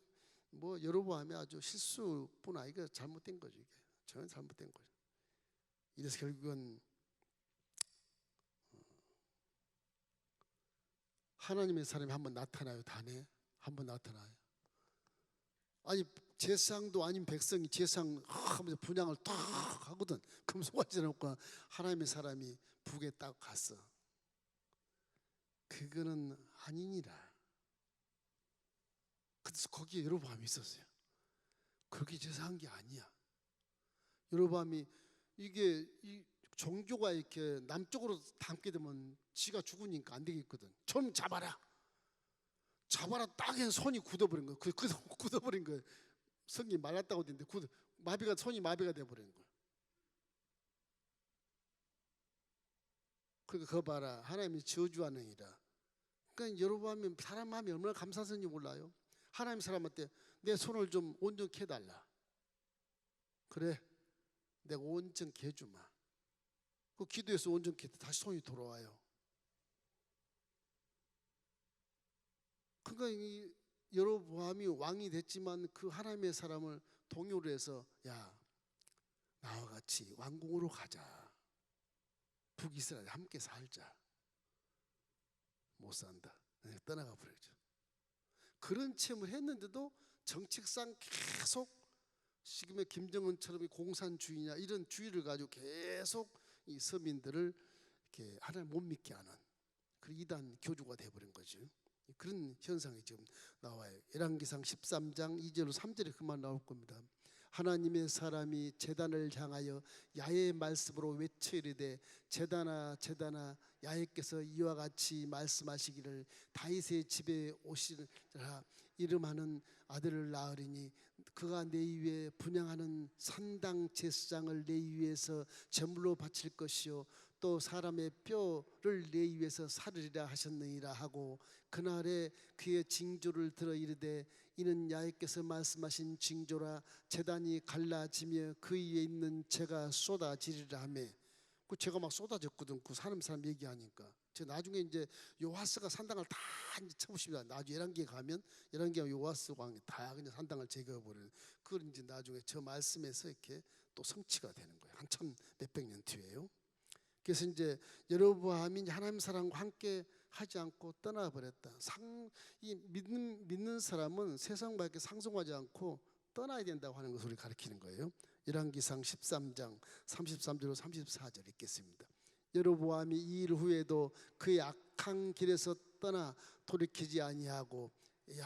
뭐 여로보암이 아주 실수뿐 아니고 잘못된 거죠. 이게 전혀 잘못된 거죠. 이래서 결국은 하나님의 사람이 한번 나타나요. 단에 한번 나타나요. 아니 제사장도 아닌 백성이 제사장 하면서 분향을 딱 하거든. 금송아지 놓고 하나님의 사람이 북에 딱 갔어. 그거는 아니니라. 그래서 거기에 여로보암이 있었어요. 그렇게 제사한 게 아니야. 여로보암이 이게 이 종교가 이렇게 남쪽으로 담게 되면 지가 죽으니까 안 되겠거든. 좀 잡아라. 잡아라 딱 해서 손이 굳어버린 거예요. 굳어버린 거예요. 성이 말랐다고 했는데 손이 마비가 돼버린 거예요. 그러니까 그거 봐라. 하나님이 저주하느니라. 그러니까 여로보암이 사람 마음이 얼마나 감사한지 몰라요. 하나님 사람한테 내 손을 좀 온전케 해달라. 그래, 내가 온전케 해주마. 그 기도해서 온전케 해도 다시 손이 돌아와요. 그러니까 이 여로보암이 왕이 됐지만 그 하나님의 사람을 동요를 해서 야, 나와 같이 왕궁으로 가자. 북이스라엘 함께 살자. 못 산다. 떠나가 버리죠. 그런 체험을 했는데도 정책상 계속 지금의 김정은처럼 공산주의냐 이런 주의를 가지고 계속 이 서민들을 이렇게 하나님 못 믿게 하는 그 이단 교주가 돼버린 거죠. 그런 현상이 지금 나와요. 열왕기상 13장 2절 3절에 그만 나올 겁니다. 하나님의 사람이 제단을 향하여 야훼의 말씀으로 외쳐 이르되 제단아 제단아 야훼께서 이와 같이 말씀하시기를 다윗의 집에 오시라 이름하는 아들을 낳으리니 그가 내 위에 분향하는 산당 제사장을 내 위에서 제물로 바칠 것이요 또 사람의 뼈를 내 위에서 사르리라 하셨느니라 하고 그날에 그의 징조를 들어 이르되 이는 야훼께서 말씀하신 징조라 제단이 갈라지며 그 위에 있는 재가 쏟아지리라 하며 그 재가 막 쏟아졌거든. 그 사람 얘기하니까 제가 나중에 이제 요아스가 산당을 다 이제 쳐부십니다. 나중에 열왕기에 가면 열왕기가 요아스 왕이 다 그냥 산당을 제거해버리는 그걸 이제 나중에 저 말씀에서 이렇게 또 성취가 되는 거예요. 한참 몇백 년 뒤에요. 그래서 이제 여로보암이 하나님 사람과 함께 하지 않고 떠나버렸다. 이 믿는 사람은 세상 밖에 상송하지 않고 떠나야 된다고 하는 것을 우리 가르치는 거예요. 열왕기상 13장 33절로 34절 읽겠습니다. 여로보암이 이 일 후에도 그의 악한 길에서 떠나 돌이키지 아니하고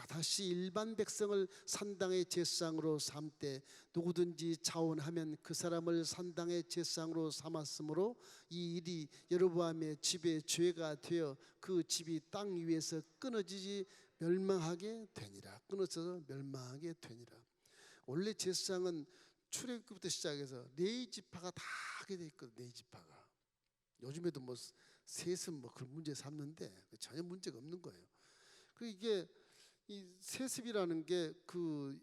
다시 일반 백성을 산당의 제사장으로 삼되 누구든지 자원하면 그 사람을 산당의 제사장으로 삼았으므로 이 일이 여로보암의 집에 죄가 되어 그 집이 땅 위에서 끊어지지 멸망하게 되니라. 끊어져서 멸망하게 되니라. 원래 제사장은 출애굽부터 시작해서 네 지파가 다 하게 돼 있거든. 네 지파가. 요즘에도 뭐 셋은 뭐 그런 문제 삼는데 전혀 문제가 없는 거예요. 그 이게 이 세습이라는 게 그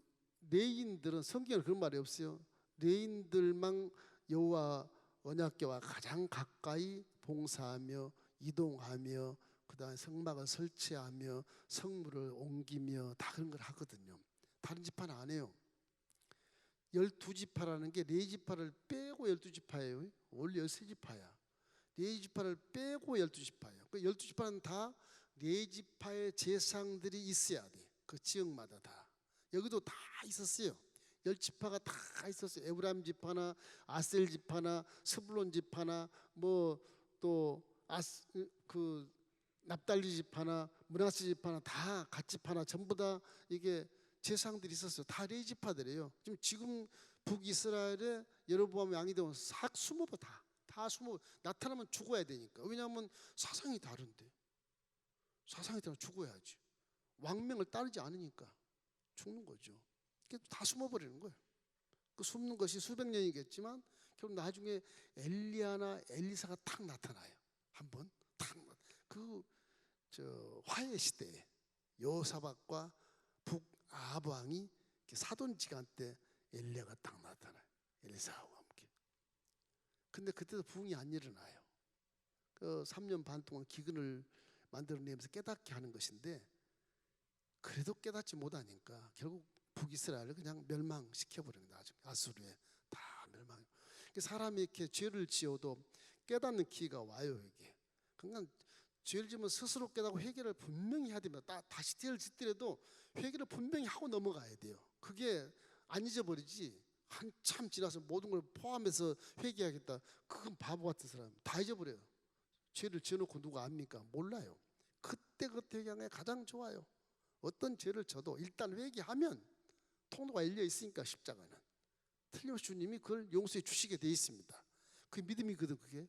레인들은 성경에 그런 말이 없어요. 레인들만 여호와 언약궤와 가장 가까이 봉사하며 이동하며 그다음에 성막을 설치하며 성물을 옮기며 다 그런 걸 하거든요. 다른 지파는 안 해요. 12지파라는 게 4지파를 빼고 12지파예요. 원래 13지파야. 4지파를 빼고 12지파예요. 그 12지파는 다 4지파의 제사장들이 있어야 돼. 그 지역마다 다. 여기도 다 있었어요. 10지파가 다 있었어요. 에브라임 지파나 아셀 지파나 스불론 지파나 뭐 또 그 납달리 지파나 므낫세 지파나 다 갓 지파나 전부 다 이게 제사장들이 있었어요. 다 4지파들이에요. 지금 북이스라엘에 여로보암 왕이 되면 싹 숨어버 다 숨어 나타나면 죽어야 되니까. 왜냐하면 사상이 다른데. 사상이 따라 죽어야지. 왕명을 따르지 않으니까 죽는 거죠. 다 숨어버리는 거예요. 그 숨는 것이 수백 년이겠지만 결국 나중에 엘리야나 엘리사가 탁 나타나요. 한번 그 화해 시대에 여호사밧과 북아합 왕이 사돈지간 때 엘리야가 딱 나타나요. 엘리사와 함께. 근데 그때도 부흥이 안 일어나요. 그 3년 반 동안 기근을 만들어내면서 깨닫게 하는 것인데 그래도 깨닫지 못하니까 결국 북이스라엘을 그냥 멸망시켜버리는 거예요. 아수르에 다 멸망. 사람이 이렇게 죄를 지어도 깨닫는 기회가 와요. 이게. 그러니까 죄를 지으면 스스로 깨닫고 회개를 분명히 해야 됩니다. 다시 죄를 짓더라도 회개를 분명히 하고 넘어가야 돼요. 그게 안 잊어버리지. 한참 지나서 모든 걸 포함해서 회개하겠다. 그건 바보 같은 사람. 다 잊어버려요. 죄를 지어놓고 누가 압니까? 몰라요. 그때 회개하는 게 가장 좋아요. 어떤 죄를 져도 일단 회개하면 통로가 열려 있으니까 십자가는 틀림없이 주님이 그걸 용서해 주시게 돼 있습니다. 그게 믿음이거든. 그게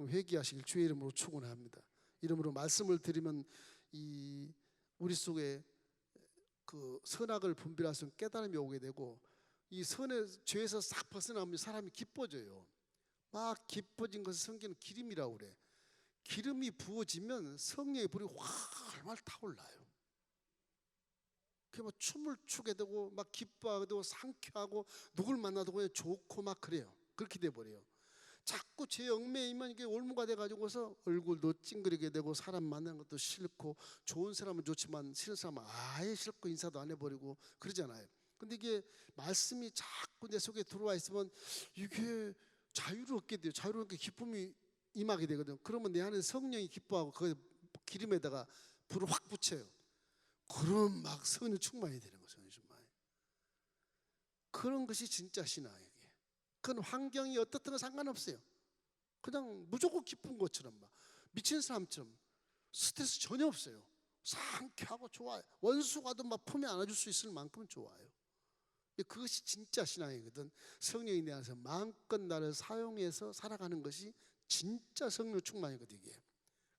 회개하시길 주의 이름으로 축원합니다. 이름으로 말씀을 드리면 이 우리 속에 그 선악을 분별할 수 있는 깨달음이 오게 되고 이 선의 죄에서 싹 벗어나면 사람이 기뻐져요. 막 기뻐진 것을 성경은 기름이라고 그래. 기름이 부어지면 성령의 불이 활활 타올라요. 그 뭐 춤을 추게 되고 막 기뻐하게 되고 상쾌하고 누굴 만나도 그냥 좋고 막 그래요. 그렇게 돼 버려요. 자꾸 죄 얽매이면 이게 올무가 돼 가지고서 얼굴도 찡그리게 되고 사람 만나는 것도 싫고 좋은 사람은 좋지만 싫은 사람은 아예 싫고 인사도 안 해버리고 그러잖아요. 근데 이게 말씀이 자꾸 내 속에 들어와 있으면 이게 자유를 얻게 돼요. 자유를 얻게 기쁨이 임하게 되거든요. 그러면 내 안에 성령이 기뻐하고 그 기름에다가 불을 확 붙여요. 그럼 막 성령 충만이 되는 거죠. 그런 것이 진짜 신앙이에요. 그건 환경이 어떻든 상관없어요. 그냥 무조건 기쁜 것처럼 막 미친 사람처럼 스트레스 전혀 없어요. 상쾌하고 좋아요. 원수가도 막 품에 안아줄 수 있을 만큼 좋아요. 그것이 진짜 신앙이거든. 성령이 내 안에서 마음껏 나를 사용해서 살아가는 것이 진짜 성령 충만이거든. 이게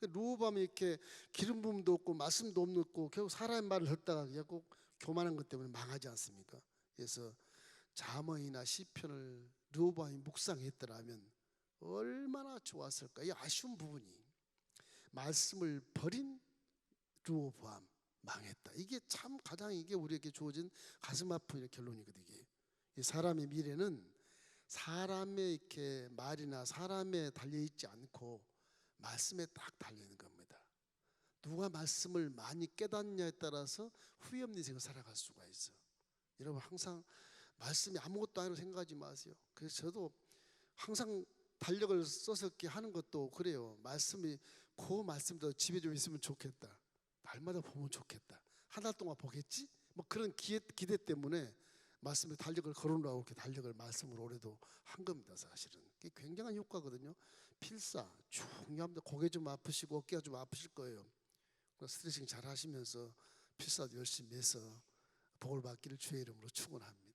르호보암이 이렇게 기름 부음도 없고 말씀도 없고 결국 사람의 말을 듣다가 결국 교만한 것 때문에 망하지 않습니까? 그래서 잠언이나 시편을 르호보암이 묵상했더라면 얼마나 좋았을까. 이 아쉬운 부분이 말씀을 버린 르호보암 망했다. 이게 참 가장 이게 우리에게 주어진 가슴 아픈 결론이거든요. 이 사람의 미래는 사람의 이렇게 말이나 사람에 달려 있지 않고 말씀에 딱 달려 있는 겁니다. 누가 말씀을 많이 깨닫냐에 따라서 후회 없는 인생을 살아갈 수가 있어. 여러분 항상 말씀이 아무것도 아니라고 생각하지 마세요. 그래서 저도 항상 달력을 써서 이렇게 하는 것도 그래요. 말씀이 그 말씀도 집에 좀 있으면 좋겠다. 날마다 보면 좋겠다. 한 달 동안 보겠지? 뭐 그런 기대 때문에 말씀에 달력을 걸어놓으라고 이렇게 달력을 말씀으로 올해도 한 겁니다. 사실은 그게 굉장한 효과거든요. 필사 중요합니다. 고개 좀 아프시고 어깨가 좀 아프실 거예요. 스트레칭 잘 하시면서 필사도 열심히 해서 복을 받기를 주의 이름으로 축원합니다.